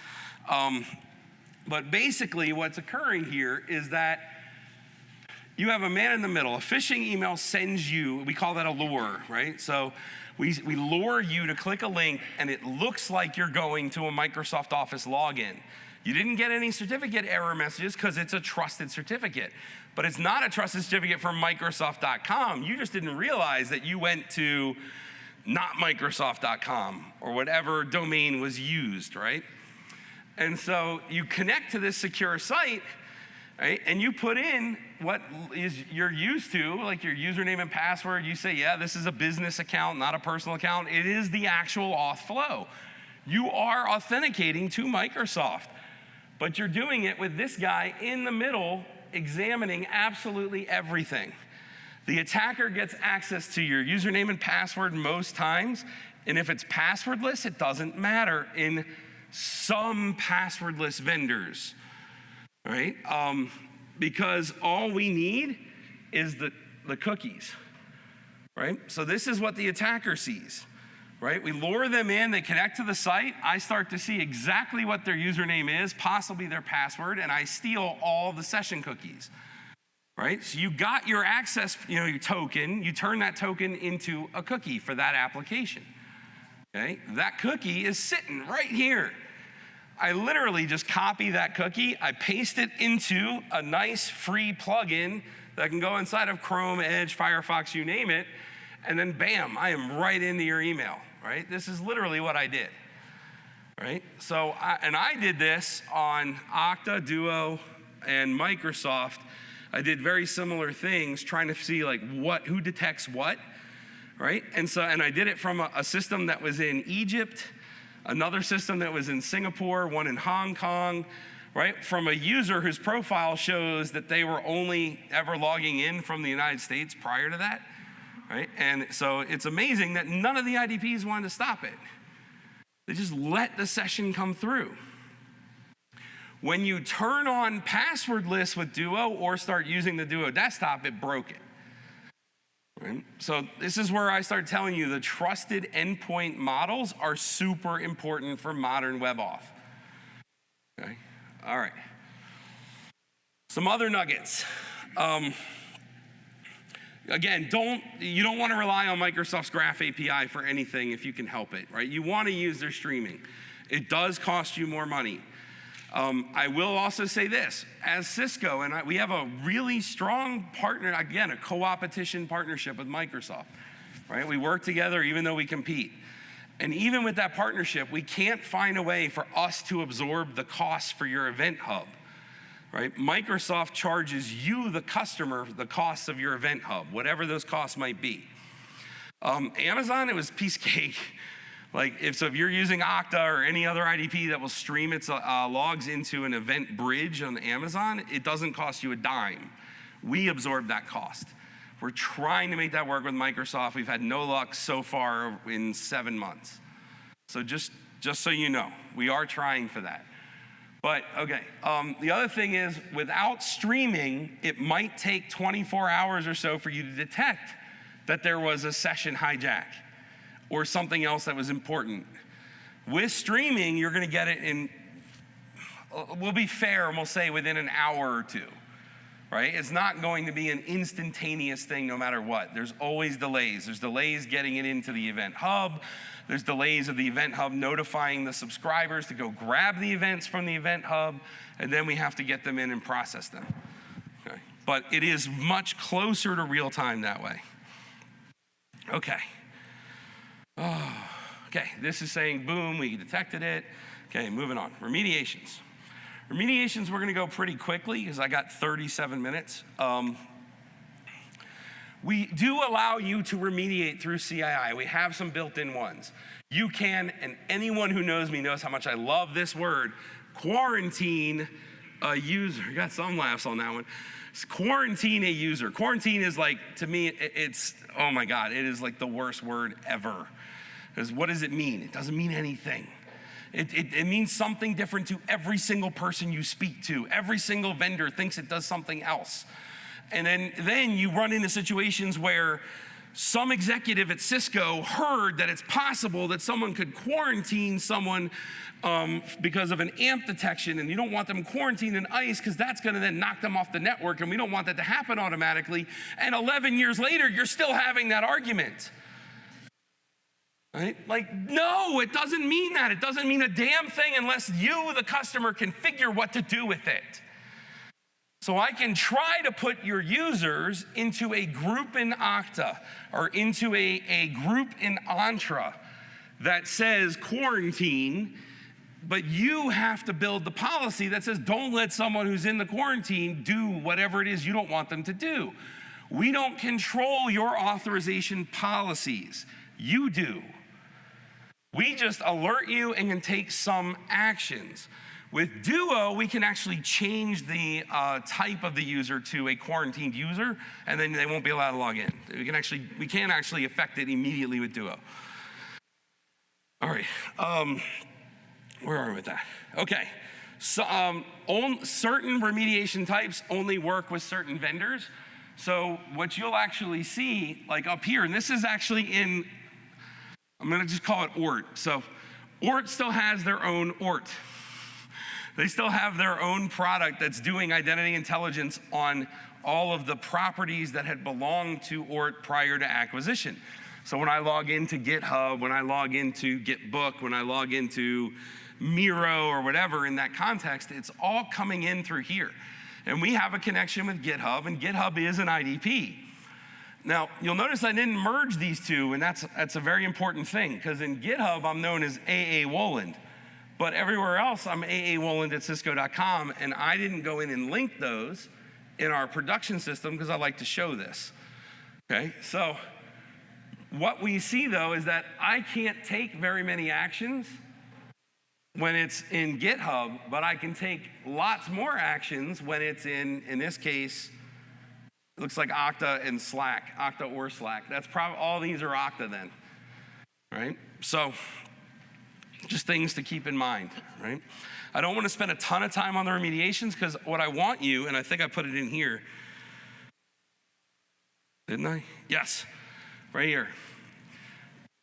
But basically what's occurring here is that you have a man in the middle. A phishing email sends you, we call that a lure, right? So we lure you to click a link and it looks like you're going to a Microsoft Office login. You didn't get any certificate error messages because it's a trusted certificate. But it's not a trusted certificate from Microsoft.com. You just didn't realize that you went to not Microsoft.com or whatever domain was used, right? And so you connect to this secure site, right? And you put in what you're used to, like your username and password. You say, yeah, this is a business account, not a personal account. It is the actual auth flow. You are authenticating to Microsoft. But you're doing it with this guy in the middle, examining absolutely everything. The attacker gets access to your username and password most times, and if it's passwordless, it doesn't matter in some passwordless vendors, right? Because all we need is the cookies, right? So this is what the attacker sees, right? We lure them in, they connect to the site, I start to see exactly what their username is, possibly their password, and I steal all the session cookies, right? So you got your access, your token, you turn that token into a cookie for that application, okay? That cookie is sitting right here. I literally just copy that cookie, I paste it into a nice free plugin that can go inside of Chrome, Edge, Firefox, you name it, and then bam, I am right into your email, right? This is literally what I did, right? So, I did this on Okta, Duo, and Microsoft. I did very similar things, trying to see like who detects what, right? And I did it from a system that was in Egypt, another system that was in Singapore, one in Hong Kong, right? From a user whose profile shows that they were only ever logging in from the United States prior to that, right? And so it's amazing that none of the IDPs wanted to stop it. They just let the session come through. When you turn on passwordless with Duo or start using the Duo desktop, it broke it. Right? So this is where I start telling you the trusted endpoint models are super important for modern WebAuth. Okay, all right. Some other nuggets. Again, you don't want to rely on Microsoft's Graph API for anything if you can help it, right? You want to use their streaming. It does cost you more money. I will also say this, as Cisco, and we have a really strong partner, again, a co-opetition partnership with Microsoft, right? We work together even though we compete. And even with that partnership, we can't find a way for us to absorb the costs for your event hub, right? Microsoft charges you, the customer, the costs of your event hub, whatever those costs might be. Amazon, it was piece cake. Like if you're using Okta or any other IDP that will stream its logs into an event bridge on Amazon, it doesn't cost you a dime. We absorb that cost. We're trying to make that work with Microsoft. We've had no luck so far in 7 months. So just so you know, we are trying for that. But okay, the other thing is without streaming, it might take 24 hours or so for you to detect that there was a session hijack or something else that was important. With streaming, you're gonna get it in, we'll be fair and we'll say within an hour or two, right? It's not going to be an instantaneous thing no matter what. There's always delays. There's delays getting it into the event hub. There's delays of the event hub notifying the subscribers to go grab the events from the event hub, and then we have to get them in and process them. Okay. But it is much closer to real time that way. Okay. Oh, okay, this is saying, boom, we detected it. Okay, moving on. Remediations. Remediations, we're gonna go pretty quickly because I got 37 minutes. We do allow you to remediate through CII. We have some built-in ones. You can, and anyone who knows me knows how much I love this word, quarantine a user. I got some laughs on that one. Quarantine a user. Quarantine is like, to me, it's, oh my God, it is like the worst word ever. Because what does it mean? It doesn't mean anything. It means something different to every single person you speak to. Every single vendor thinks it does something else. And then you run into situations where some executive at Cisco heard that it's possible that someone could quarantine someone because of an AMP detection, and you don't want them quarantined in ICE because that's going to then knock them off the network, and we don't want that to happen automatically. And 11 years later, you're still having that argument. Right? Like, no, it doesn't mean that. It doesn't mean a damn thing unless you, the customer, can figure what to do with it. So I can try to put your users into a group in Okta or into a group in Entra that says quarantine, but you have to build the policy that says don't let someone who's in the quarantine do whatever it is you don't want them to do. We don't control your authorization policies. You do. We just alert you and can take some actions. With Duo, we can actually change the type of the user to a quarantined user, and then they won't be allowed to log in. We can actually affect it immediately with Duo. All right, where are we with that? Okay, so certain remediation types only work with certain vendors. So what you'll actually see, like up here, and this is actually in, I'm gonna just call it ORT. So ORT still has their own ORT. They still have their own product that's doing identity intelligence on all of the properties that had belonged to ORT prior to acquisition. So when I log into GitHub, when I log into GitBook, when I log into Miro or whatever in that context, it's all coming in through here. And we have a connection with GitHub, and GitHub is an IDP. Now, you'll notice I didn't merge these two, and that's a very important thing, because in GitHub, I'm known as AA Woland. But everywhere else, I'm aawoland@cisco.com, and I didn't go in and link those in our production system because I like to show this. Okay, so what we see though is that I can't take very many actions when it's in GitHub, but I can take lots more actions when it's in this case, it looks like Okta and Slack, Okta or Slack. That's probably, all these are Okta then, right? So, just things to keep in mind, right? I don't want to spend a ton of time on the remediations because what I want you, and I think I put it in here, didn't I? Yes, right here.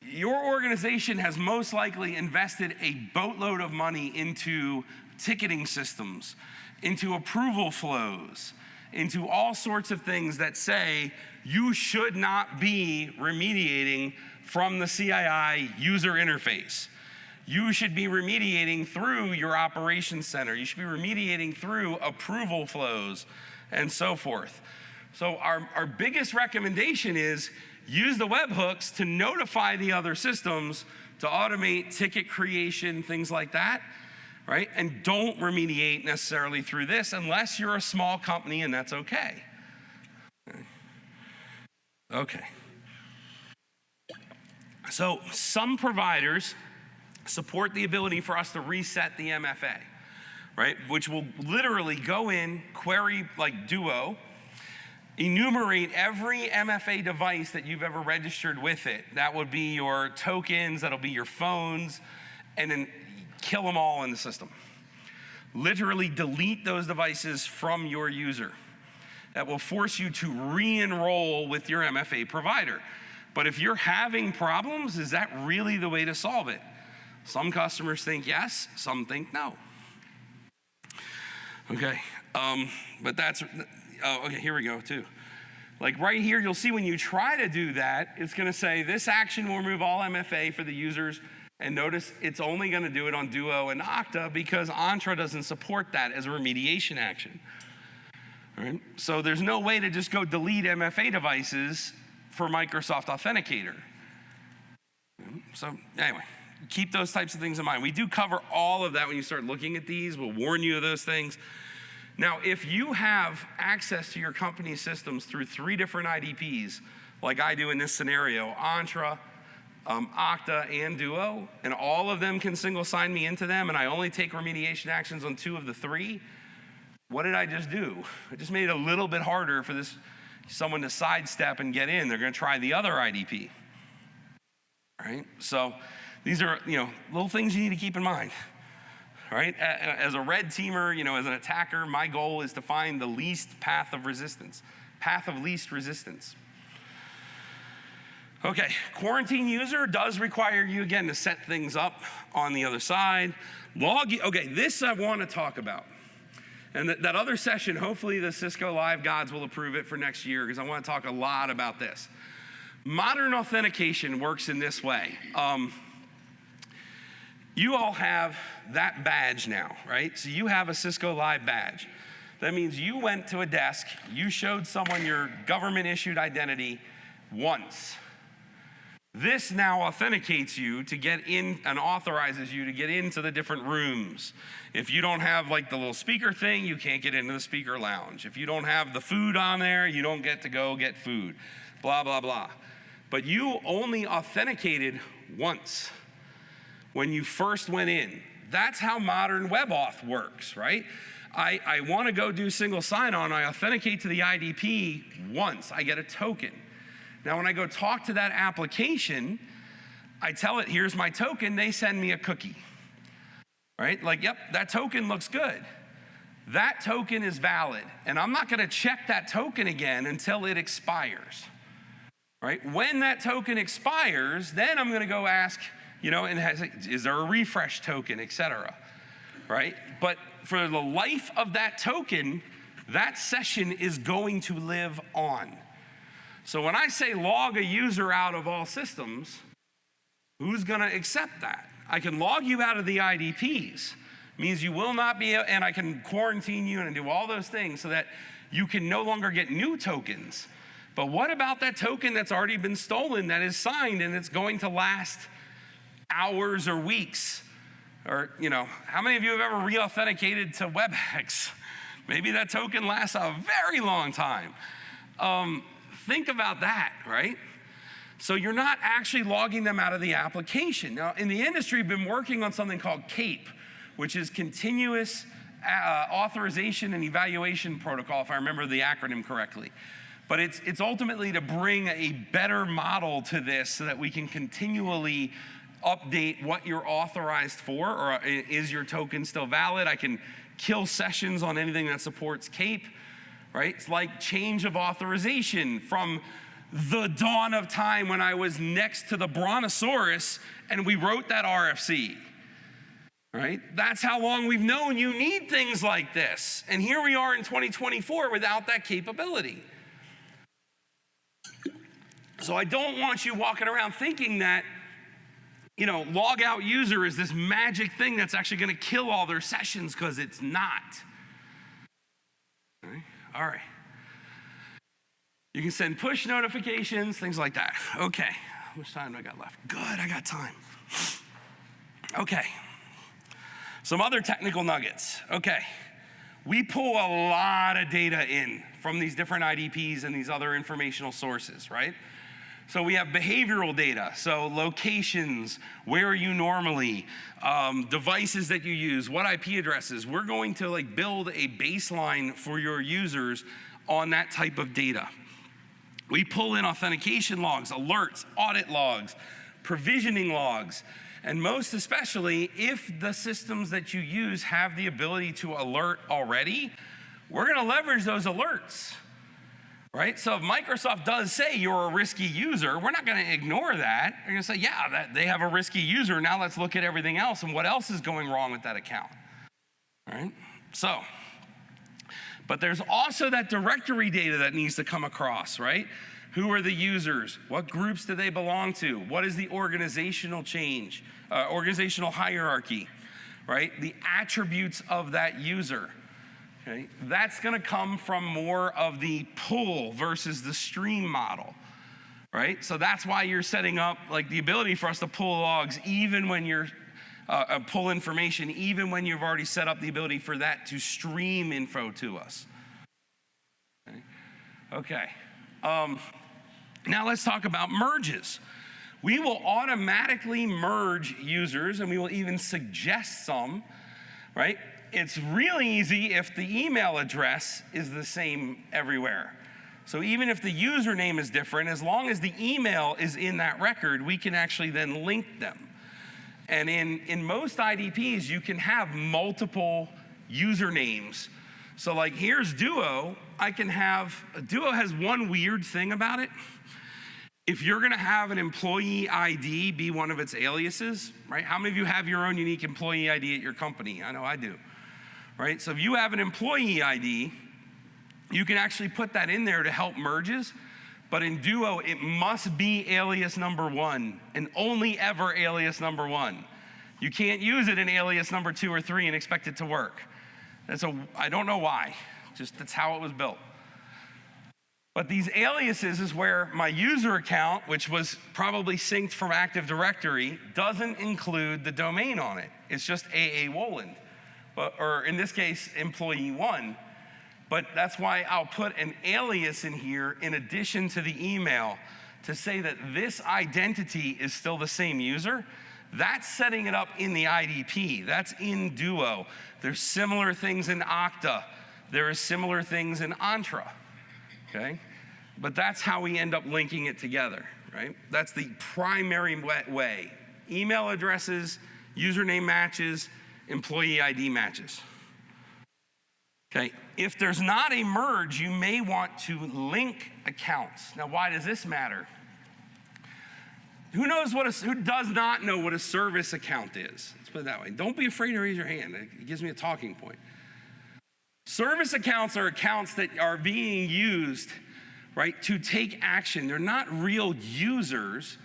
Your organization has most likely invested a boatload of money into ticketing systems, into approval flows, into all sorts of things that say you should not be remediating from the CII user interface. You should be remediating through your operations center. You should be remediating through approval flows and so forth. So our biggest recommendation is use the webhooks to notify the other systems to automate ticket creation, things like that, right? And don't remediate necessarily through this unless you're a small company, and that's okay. Okay. So some providers support the ability for us to reset the MFA, right? Which will literally go in, query like Duo, enumerate every MFA device that you've ever registered with it. That would be your tokens, that'll be your phones, and then kill them all in the system. Literally delete those devices from your user. That will force you to re-enroll with your MFA provider. But if you're having problems, is that really the way to solve it? Some customers think yes, some think no. Okay, but that's, okay, here we go too. Like right here, you'll see when you try to do that, it's gonna say this action will remove all MFA for the users, and notice it's only gonna do it on Duo and Okta because Entra doesn't support that as a remediation action. All right? So there's no way to just go delete MFA devices for Microsoft Authenticator. So anyway, keep those types of things in mind. We do cover all of that when you start looking at these. We'll warn you of those things. Now, if you have access to your company's systems through 3 different IDPs, like I do in this scenario, Entra, Okta, and Duo, and all of them can single sign me into them, and I only take remediation actions on 2 of the 3, what did I just do? I just made it a little bit harder for someone to sidestep and get in. They're gonna try the other IDP, right? So these are, little things you need to keep in mind, right? As a red teamer, as an attacker, my goal is to find the least path of resistance, path of least resistance. Okay, quarantine user does require you, again, to set things up on the other side. Okay, this I want to talk about. And that other session, hopefully the Cisco Live gods will approve it for next year because I want to talk a lot about this. Modern authentication works in this way. You all have that badge now, right? So you have a Cisco Live badge. That means you went to a desk, you showed someone your government-issued identity once. This now authenticates you to get in and authorizes you to get into the different rooms. If you don't have like the little speaker thing, you can't get into the speaker lounge. If you don't have the food on there, you don't get to go get food, blah, blah, blah. But you only authenticated once when you first went in. That's how modern WebAuth works, right? I want to go do single sign-on. I authenticate to the IDP once. I get a token. Now, when I go talk to that application, I tell it, here's my token. They send me a cookie, right? Like, yep, that token looks good. That token is valid, and I'm not going to check that token again until it expires, right? When that token expires, then I'm going to go ask, is there a refresh token, et cetera, right? But for the life of that token, that session is going to live on. So when I say log a user out of all systems, who's going to accept that? I can log you out of the IDPs. Means you will not be, and I can quarantine you and do all those things so that you can no longer get new tokens. But what about that token that's already been stolen, that is signed, and it's going to last hours or weeks? Or, how many of you have ever re-authenticated to WebEx? Maybe that token lasts a very long time. Think about that, right? So you're not actually logging them out of the application. Now, in the industry, we've been working on something called CAPE, which is Continuous Authorization and Evaluation Protocol, if I remember the acronym correctly. But it's ultimately to bring a better model to this so that we can continually update what you're authorized for, or is your token still valid? I can kill sessions on anything that supports CAPE, right? It's like change of authorization from the dawn of time when I was next to the Brontosaurus and we wrote that RFC. Right? That's how long we've known you need things like this. And here we are in 2024 without that capability. So I don't want you walking around thinking that, log out user is this magic thing that's actually going to kill all their sessions, because it's not. All right. You can send push notifications, things like that. Okay. How much time do I got left? Good, I got time. Okay. Some other technical nuggets. Okay, we pull a lot of data in from these different IDPs and these other informational sources, right? So we have behavioral data, so locations, where are you normally, devices that you use, what IP addresses. We're going to build a baseline for your users on that type of data. We pull in authentication logs, alerts, audit logs, provisioning logs. And most especially, if the systems that you use have the ability to alert already, we're going to leverage those alerts, right? So if Microsoft does say you're a risky user, we're not going to ignore that. We're going to say, yeah, they have a risky user. Now let's look at everything else and what else is going wrong with that account, right? So, but there's also that directory data that needs to come across, right? Who are the users? What groups do they belong to? What is the organizational change, organizational hierarchy, right? The attributes of that user, okay? That's gonna come from more of the pull versus the stream model, right? So that's why you're setting up the ability for us to pull logs even when you're, pull information, even when you've already set up the ability for that to stream info to us. Okay. Now let's talk about merges. We will automatically merge users, and we will even suggest some, right? It's really easy if the email address is the same everywhere. So even if the username is different, as long as the email is in that record, we can actually then link them. And in most IDPs, you can have multiple usernames. So here's Duo. Duo has one weird thing about it. If you're gonna have an employee ID be one of its aliases, right? How many of you have your own unique employee ID at your company? I know I do, right? So if you have an employee ID, you can actually put that in there to help merges, but in Duo, it must be alias number 1 and only ever alias number 1. You can't use it in alias number 2 or 3 and expect it to work. I don't know why, that's how it was built. But these aliases is where my user account, which was probably synced from Active Directory, doesn't include the domain on it. It's just AA Woland, or in this case, employee 1. But that's why I'll put an alias in here in addition to the email to say that this identity is still the same user. That's setting it up in the IDP. That's in Duo. There's similar things in Okta. There are similar things in Entra, okay? But that's how we end up linking it together, right? That's the primary way. Email addresses, username matches, employee ID matches. Okay, if there's not a merge, you may want to link accounts. Now, why does this matter? Who does not know what a service account is? Let's put it that way. Don't be afraid to raise your hand. It gives me a talking point. Service accounts are accounts that are being used, right, to take action. They're not real users.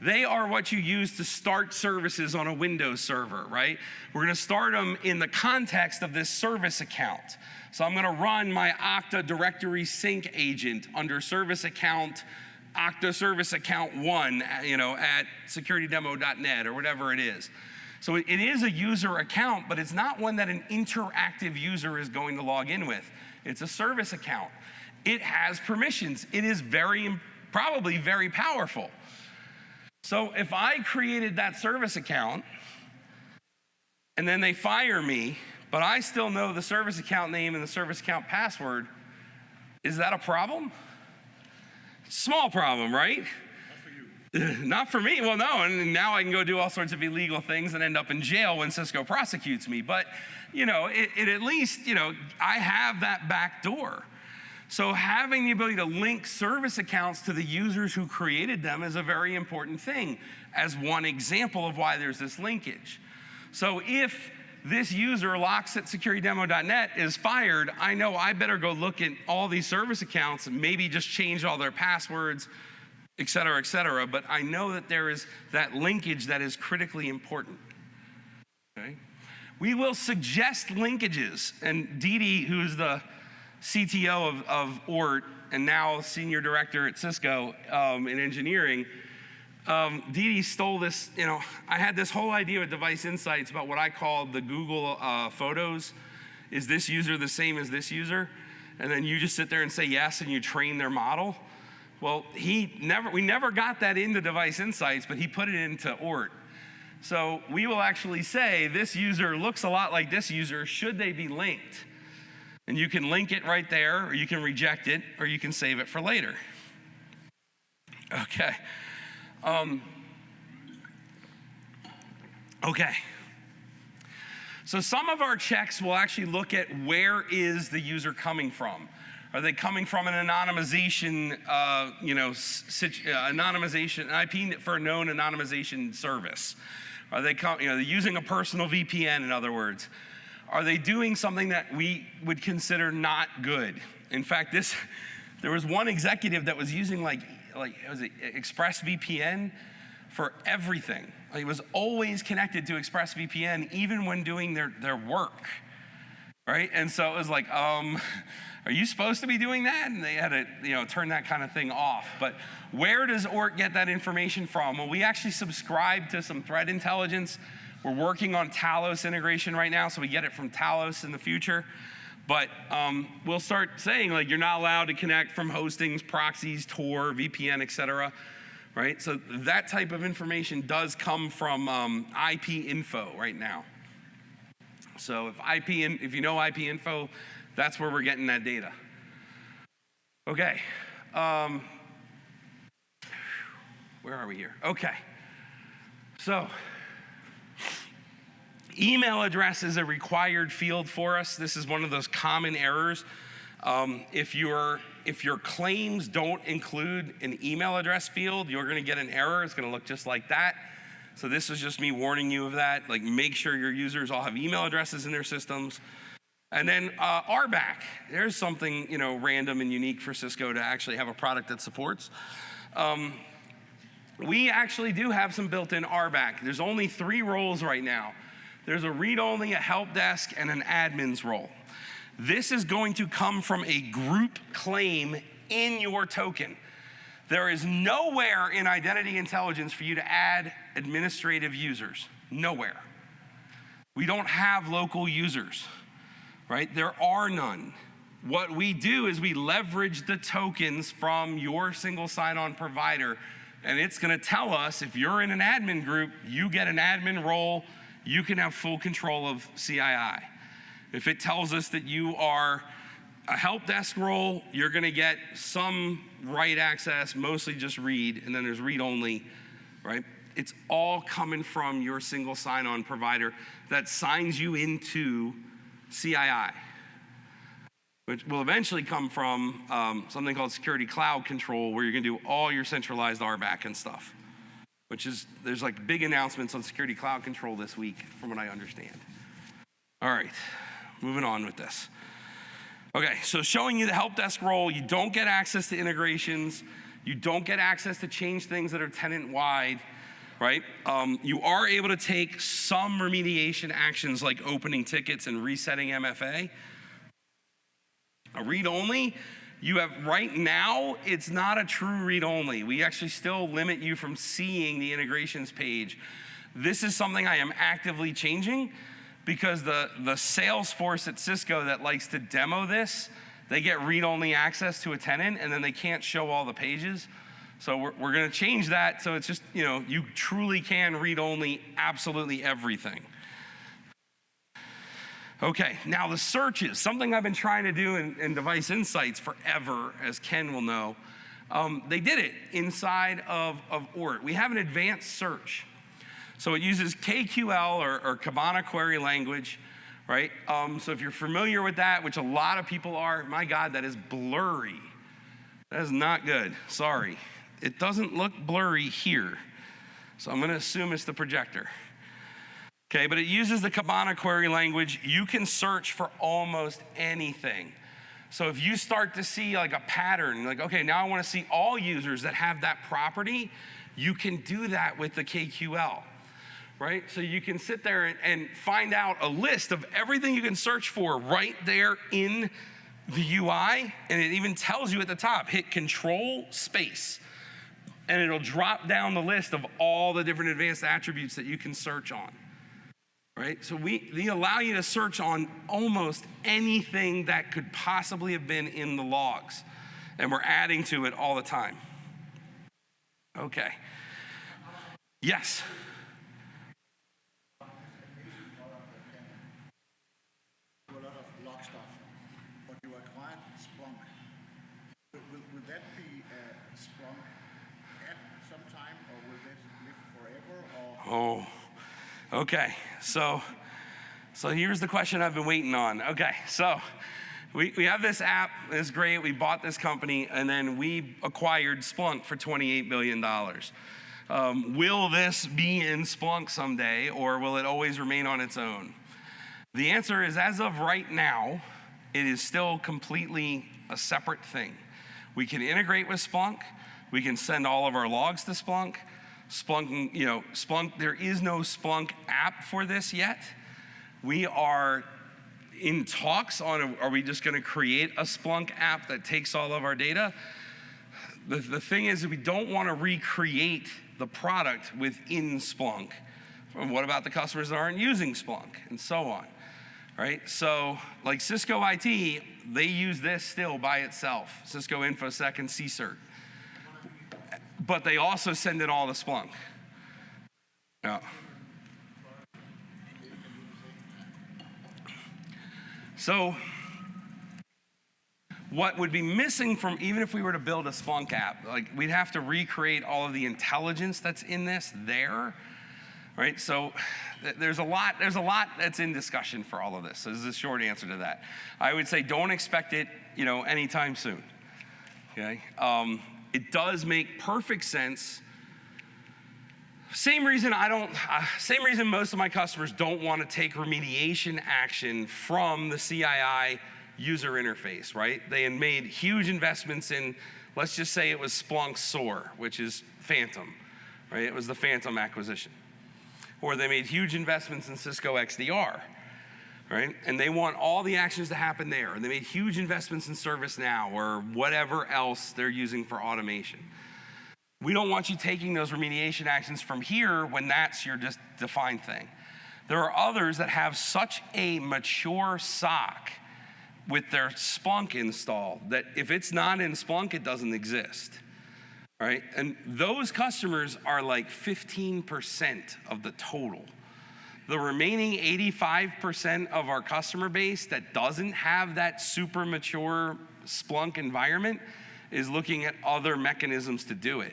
They are what you use to start services on a Windows server, right? We're going to start them in the context of this service account. So I'm going to run my Okta directory sync agent under service account, Okta service account 1, at securitydemo.net or whatever it is. So it is a user account, but it's not one that an interactive user is going to log in with. It's a service account. It has permissions. It is probably very powerful. So if I created that service account and then they fire me, but I still know the service account name and the service account password, is that a problem? Small problem, right? Not for you. Not for me. Well, no, and now I can go do all sorts of illegal things and end up in jail when Cisco prosecutes me. But, it at least, I have that back door. So having the ability to link service accounts to the users who created them is a very important thing, as one example of why there's this linkage. So if this user locks at securitydemo.net is fired, I know I better go look at all these service accounts and maybe just change all their passwords, et cetera, but I know that there is that linkage that is critically important, okay? We will suggest linkages, and Didi, who's the CTO of ORT and now senior director at Cisco in engineering, Didi stole this. I had this whole idea with Device Insights about what I called the Google Photos. Is this user the same as this user? And then you just sit there and say yes, and you train their model. Well, we never got that into Device Insights, but he put it into ORT. So we will actually say this user looks a lot like this user. Should they be linked? And you can link it right there, or you can reject it, or you can save it for later. Okay. So some of our checks will actually look at where is the user coming from. Are they coming from an anonymization, anonymization, an IP for a known anonymization service? Are they using a personal VPN, in other words? Are they doing something that we would consider not good? In fact, there was one executive that was using ExpressVPN for everything. It was always connected to ExpressVPN, even when doing their work, right? And so it was like, are you supposed to be doing that? And they had to, turn that kind of thing off. But where does ORT get that information from? Well, we actually subscribe to some threat intelligence. We're working on Talos integration right now, so we get it from Talos in the future. But we'll start saying, you're not allowed to connect from hostings, proxies, Tor, VPN, et cetera, right? So that type of information does come from IP info right now. So if you know IP info, that's where we're getting that data. Okay. Where are we here? Okay. So email address is a required field for us. This is one of those common errors. If your claims don't include an email address field, you're going to get an error. It's going to look just like that. So this is just me warning you of that. Make sure your users all have email addresses in their systems. And then RBAC. There's something random and unique for Cisco to actually have a product that supports. We actually do have some built-in RBAC. There's only 3 roles right now. There's a read-only, a help desk, and an admin's role. This is going to come from a group claim in your token. There is nowhere in Identity Intelligence for you to add administrative users. Nowhere. We don't have local users, right? There are none. What we do is we leverage the tokens from your single sign-on provider And it's gonna tell us if you're in an admin group, you get an admin role, you can have full control of CII. If it tells us that you are a help desk role, you're gonna get some write access, mostly just read, and then there's read only, right? It's all coming from your single sign-on provider that signs you into CII, which will eventually come from something called Security Cloud Control, where you're gonna do all your centralized RBAC and stuff, there's like big announcements on Security Cloud Control this week, from what I understand. All right, moving on with this. Okay, so showing you the help desk role, you don't get access to integrations, you don't get access to change things that are tenant-wide, right? You are able to take some remediation actions like opening tickets and resetting MFA. A read-only, you have right now, it's not a true read-only. We actually still limit you from seeing the integrations page. This is something I am actively changing, because the sales force at Cisco that likes to demo this, they get read-only access to a tenant, and then they can't show all the pages. So we're gonna change that, so it's just, you truly can read only absolutely everything. Okay, now the searches, something I've been trying to do in Device Insights forever, as Ken will know. They did it inside of ORT. We have an advanced search. So it uses KQL or Kibana query language, right? So if you're familiar with that, which a lot of people are, my God, that is blurry. That is not good, sorry. It doesn't look blurry here. So I'm gonna assume it's the projector. Okay, but it uses the Kibana query language. You can search for almost anything. So if you start to see like a pattern, like, okay, now I wanna see all users that have that property, you can do that with the KQL. Right? So you can sit there and find out a list of everything you can search for right there in the UI, and it even tells you at the top, hit Control Space, and it'll drop down the list of all the different advanced attributes that you can search on. Right? So we allow you to search on almost anything that could possibly have been in the logs, and we're adding to it all the time. Okay. Yes. Will that be a Splunk app sometime, or will that live forever? Or? Oh, okay. So here's the question I've been waiting on. Okay, so we have this app. It's great. We bought this company, and then we acquired Splunk for $28 billion. Will this be in Splunk someday, or will it always remain on its own? The answer is, as of right now, it is still completely a separate thing. We can integrate with Splunk. We can send all of our logs to Splunk. Splunk, there is no Splunk app for this yet. We are in talks on, are we just gonna create a Splunk app that takes all of our data? The thing is, we don't wanna recreate the product within Splunk. And what about the customers that aren't using Splunk, and so on, right? So, like Cisco IT, they use this still by itself, Cisco InfoSec and CSIRT. But they also send it all to Splunk. Yeah. So, what would be missing from, even if we were to build a Splunk app, like we'd have to recreate all of the intelligence that's in this there, right? So there's a lot that's in discussion for all of this. So this is a short answer to that. I would say don't expect it, anytime soon, okay? It does make perfect sense. Same reason most of my customers don't want to take remediation action from the CII user interface, right? They had made huge investments in, let's just say it was Splunk SOAR, which is Phantom, right? It was the Phantom acquisition. Or they made huge investments in Cisco XDR, right? And they want all the actions to happen there. And they made huge investments in ServiceNow or whatever else they're using for automation. We don't want you taking those remediation actions from here when that's your just defined thing. There are others that have such a mature SOC with their Splunk install that if it's not in Splunk, it doesn't exist. right? And those customers are like 15% of the total. The remaining 85% of our customer base that doesn't have that super mature Splunk environment is looking at other mechanisms to do it,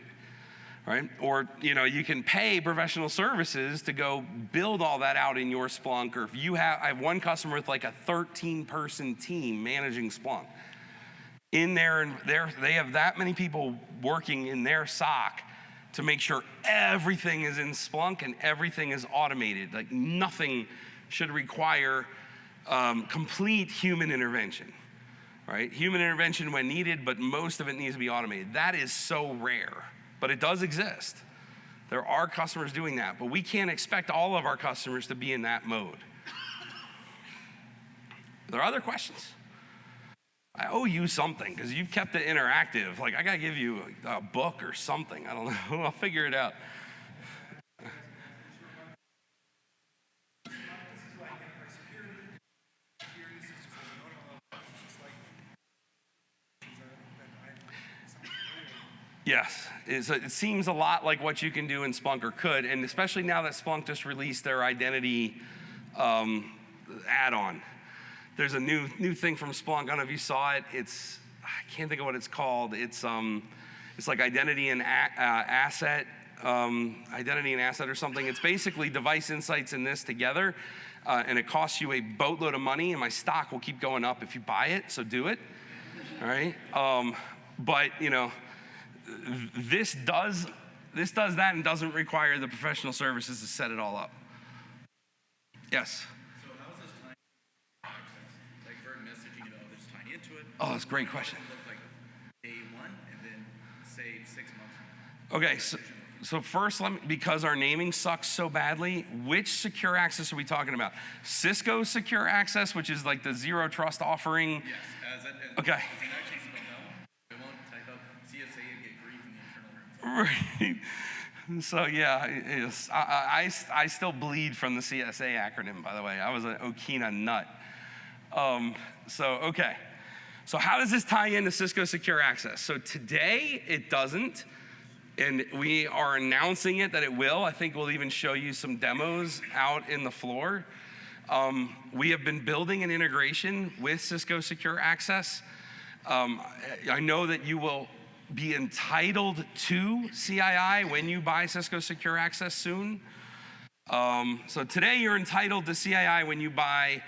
right? Or, you can pay professional services to go build all that out in your Splunk. Or if I have one customer with like a 13-person team managing Splunk. In there, and they have that many people working in their SOC to make sure everything is in Splunk and everything is automated. Like nothing should require complete human intervention, right? Human intervention when needed, but most of it needs to be automated. That is so rare, but it does exist. There are customers doing that, but we can't expect all of our customers to be in that mode. Are there other questions? I owe you something because you've kept it interactive. Like, I got to give you a book or something. I don't know. I'll figure it out. Yes, it seems a lot like what you can do in Splunk or could, and especially now that Splunk just released their identity add-on. There's a new thing from Splunk. I don't know if you saw it. I can't think of what it's called. It's like identity and asset or something. It's basically device insights in this together, and it costs you a boatload of money. And my stock will keep going up if you buy it. So do it. All right. But this does that and doesn't require the professional services to set it all up. Yes. Oh, that's a great question. Day one and then say 6 months. Okay, so first, because our naming sucks so badly, which secure access are we talking about? Cisco secure access, which is like the zero trust offering. Yes, okay. Actually spelled out. I won't type out CSA and get grief in the internal rooms. Right. So yeah, I still bleed from the CSA acronym. By the way, I was an Okina nut. Okay. So how does this tie into Cisco Secure Access? So today it doesn't, and we are announcing it that it will. I think we'll even show you some demos out in the floor. We have been building an integration with Cisco Secure Access. I know that you will be entitled to CII when you buy Cisco Secure Access soon. So today you're entitled to CII when you buy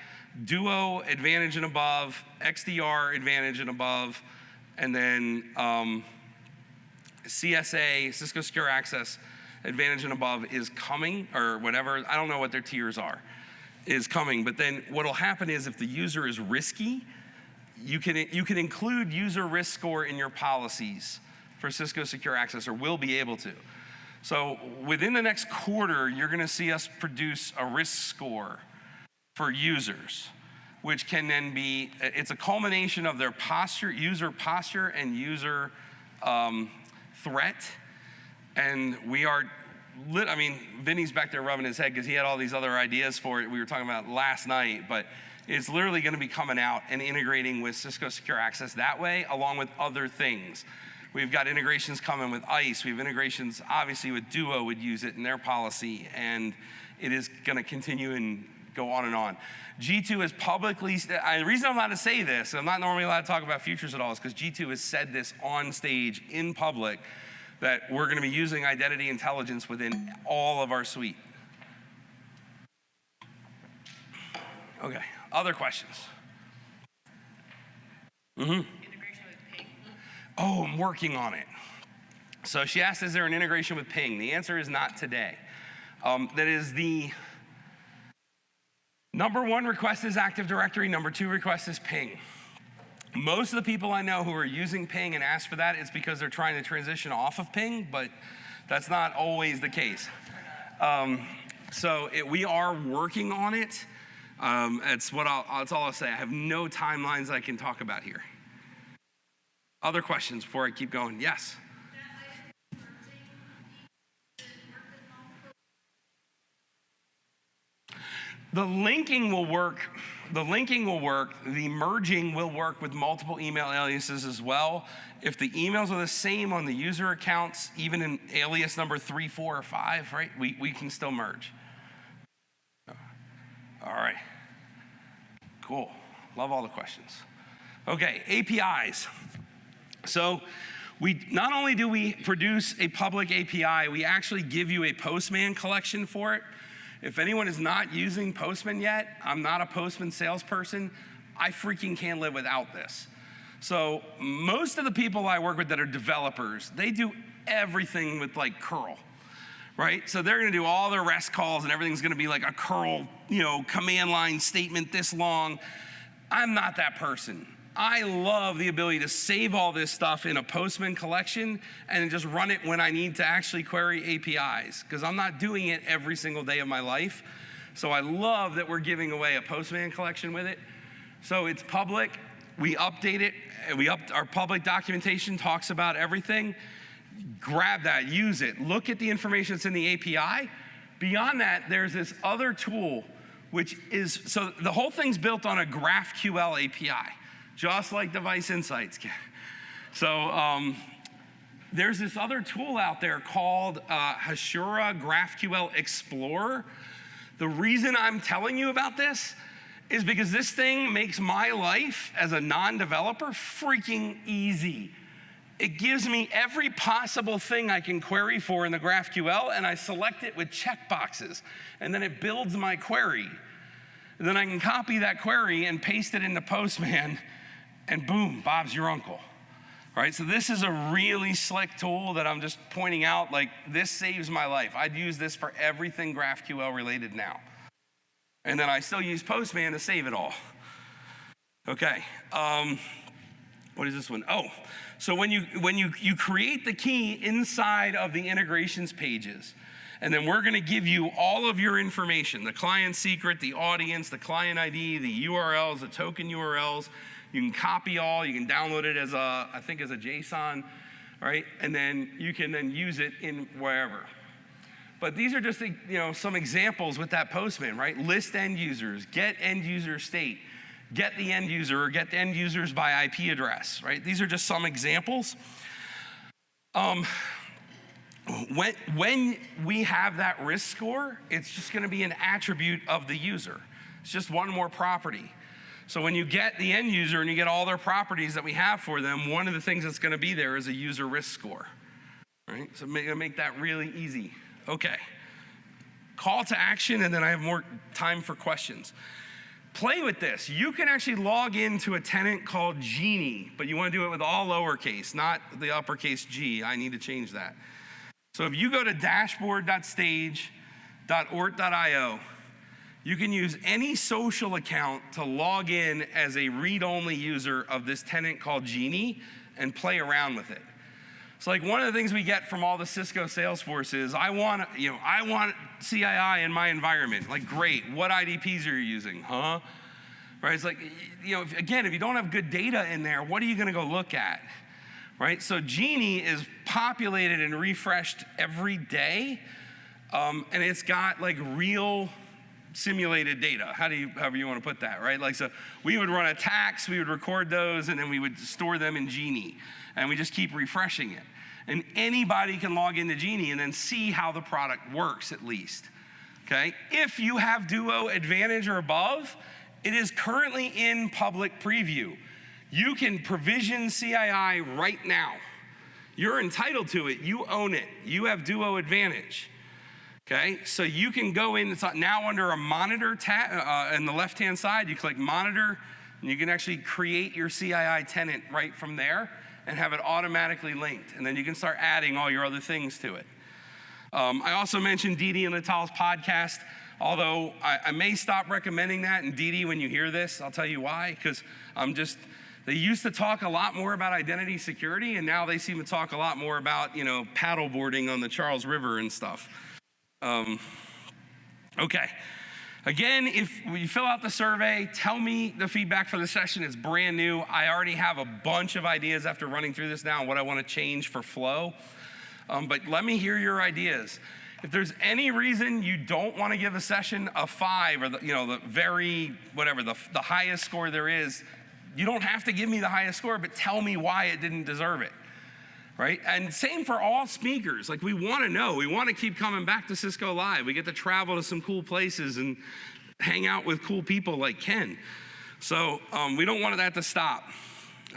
Duo Advantage and above, XDR Advantage and above, and then CSA, Cisco Secure Access Advantage and above is coming, or whatever, I don't know what their tiers are, is coming. But then what'll happen is if the user is risky, you can include user risk score in your policies for Cisco Secure Access, or will be able to. So within the next quarter, you're gonna see us produce a risk score for users, which can then be, it's a culmination of their posture, user posture and user threat. And we are, Vinny's back there rubbing his head because he had all these other ideas for it we were talking about last night, but it's literally gonna be coming out and integrating with Cisco Secure Access that way, along with other things. We've got integrations coming with ICE. We have integrations, obviously, with Duo would use it in their policy, and it is gonna continue and go on and on. G2 has publicly, the reason I'm allowed to say this, and I'm not normally allowed to talk about futures at all, is because G2 has said this on stage in public, that we're gonna be using identity intelligence within all of our suite. Okay, other questions? Integration with Ping. Oh, I'm working on it. So she asked, is there an integration with Ping? The answer is not today. That is the number one request is Active Directory, number two request is Ping. Most of the people I know who are using Ping and ask for that, it's because they're trying to transition off of Ping, but that's not always the case. We are working on it. That's all I'll say. I have no timelines I can talk about here. Other questions before I keep going? Yes? The linking will work. The linking will work. The merging will work with multiple email aliases as well. If the emails are the same on the user accounts, even in alias number 3, 4, or 5, right, we can still merge. All right. Cool. Love all the questions. Okay, APIs. So not only do we produce a public API, we actually give you a Postman collection for it. If anyone is not using Postman yet, I'm not a Postman salesperson. I freaking can't live without this. So most of the people I work with that are developers, they do everything with like curl, right? So they're gonna do all their REST calls and everything's gonna be like a curl, command line statement this long. I'm not that person. I love the ability to save all this stuff in a Postman collection and just run it when I need to actually query APIs, because I'm not doing it every single day of my life. So I love that we're giving away a Postman collection with it. So it's public, we update it, our public documentation talks about everything. Grab that, use it, look at the information that's in the API. Beyond that, there's this other tool, which is, so the whole thing's built on a GraphQL API, just like Device Insights. So there's this other tool out there called Hasura GraphQL Explorer. The reason I'm telling you about this is because this thing makes my life as a non-developer freaking easy. It gives me every possible thing I can query for in the GraphQL, and I select it with checkboxes, and then it builds my query. And then I can copy that query and paste it into Postman, and boom, Bob's your uncle. Right? So this is a really slick tool that I'm just pointing out, like this saves my life. I'd use this for everything GraphQL related now. And then I still use Postman to save it all. Okay, what is this one? Oh, so when you create the key inside of the integrations pages, and then we're gonna give you all of your information, the client secret, the audience, the client ID, the URLs, the token URLs. You can copy all, you can download it as I think as a JSON, right? And then you can then use it in wherever. But these are just some examples with that Postman, right? List end users, get end user state, get the end user, or get the end users by IP address, right? These are just some examples. When we have that risk score, it's just gonna be an attribute of the user. It's just one more property. So when you get the end user and you get all their properties that we have for them, one of the things that's gonna be there is a user risk score, right? So make that really easy. Okay, call to action, and then I have more time for questions. Play with this. You can actually log into a tenant called Genie, but you want to do it with all lowercase, not the uppercase G. I need to change that. So if you go to dashboard.stage.ort.io, you can use any social account to log in as a read-only user of this tenant called Genie and play around with it. So like one of the things we get from all the Cisco Salesforce is, I want CII in my environment. Like, great, what IDPs are you using, huh? Right, it's like, again, if you don't have good data in there, what are you gonna go look at, right? So Genie is populated and refreshed every day, and it's got like real simulated data, however you want to put that, right? Like, so we would run attacks, we would record those, and then we would store them in Genie, and we just keep refreshing it. And anybody can log into Genie and then see how the product works at least, okay? If you have Duo Advantage or above, it is currently in public preview. You can provision CII right now. You're entitled to it, you own it. You have Duo Advantage. Okay, so you can go in, it's now under a monitor tab, on the left-hand side, you click monitor, and you can actually create your CII tenant right from there and have it automatically linked. And then you can start adding all your other things to it. I also mentioned Didi and Natal's podcast, although I may stop recommending that. And Didi, when you hear this, I'll tell you why, because they used to talk a lot more about identity security, and now they seem to talk a lot more about, paddleboarding on the Charles River and stuff. Okay. Again, if you fill out the survey, tell me the feedback for the session. It's brand new. I already have a bunch of ideas after running through this now, what I want to change for flow. But let me hear your ideas. If there's any reason you don't want to give a session a 5 or the very, whatever, the highest score there is, you don't have to give me the highest score, but tell me why it didn't deserve it, right? And same for all speakers. Like, we want to know. We want to keep coming back to Cisco Live. We get to travel to some cool places and hang out with cool people like Ken. So we don't want that to stop.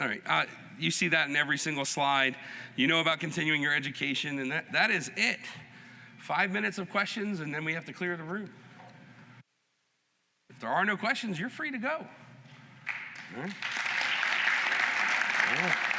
All right, you see that in every single slide. You know about continuing your education, and that is it. 5 minutes of questions, and then we have to clear the room. If there are no questions, you're free to go. All right. All right.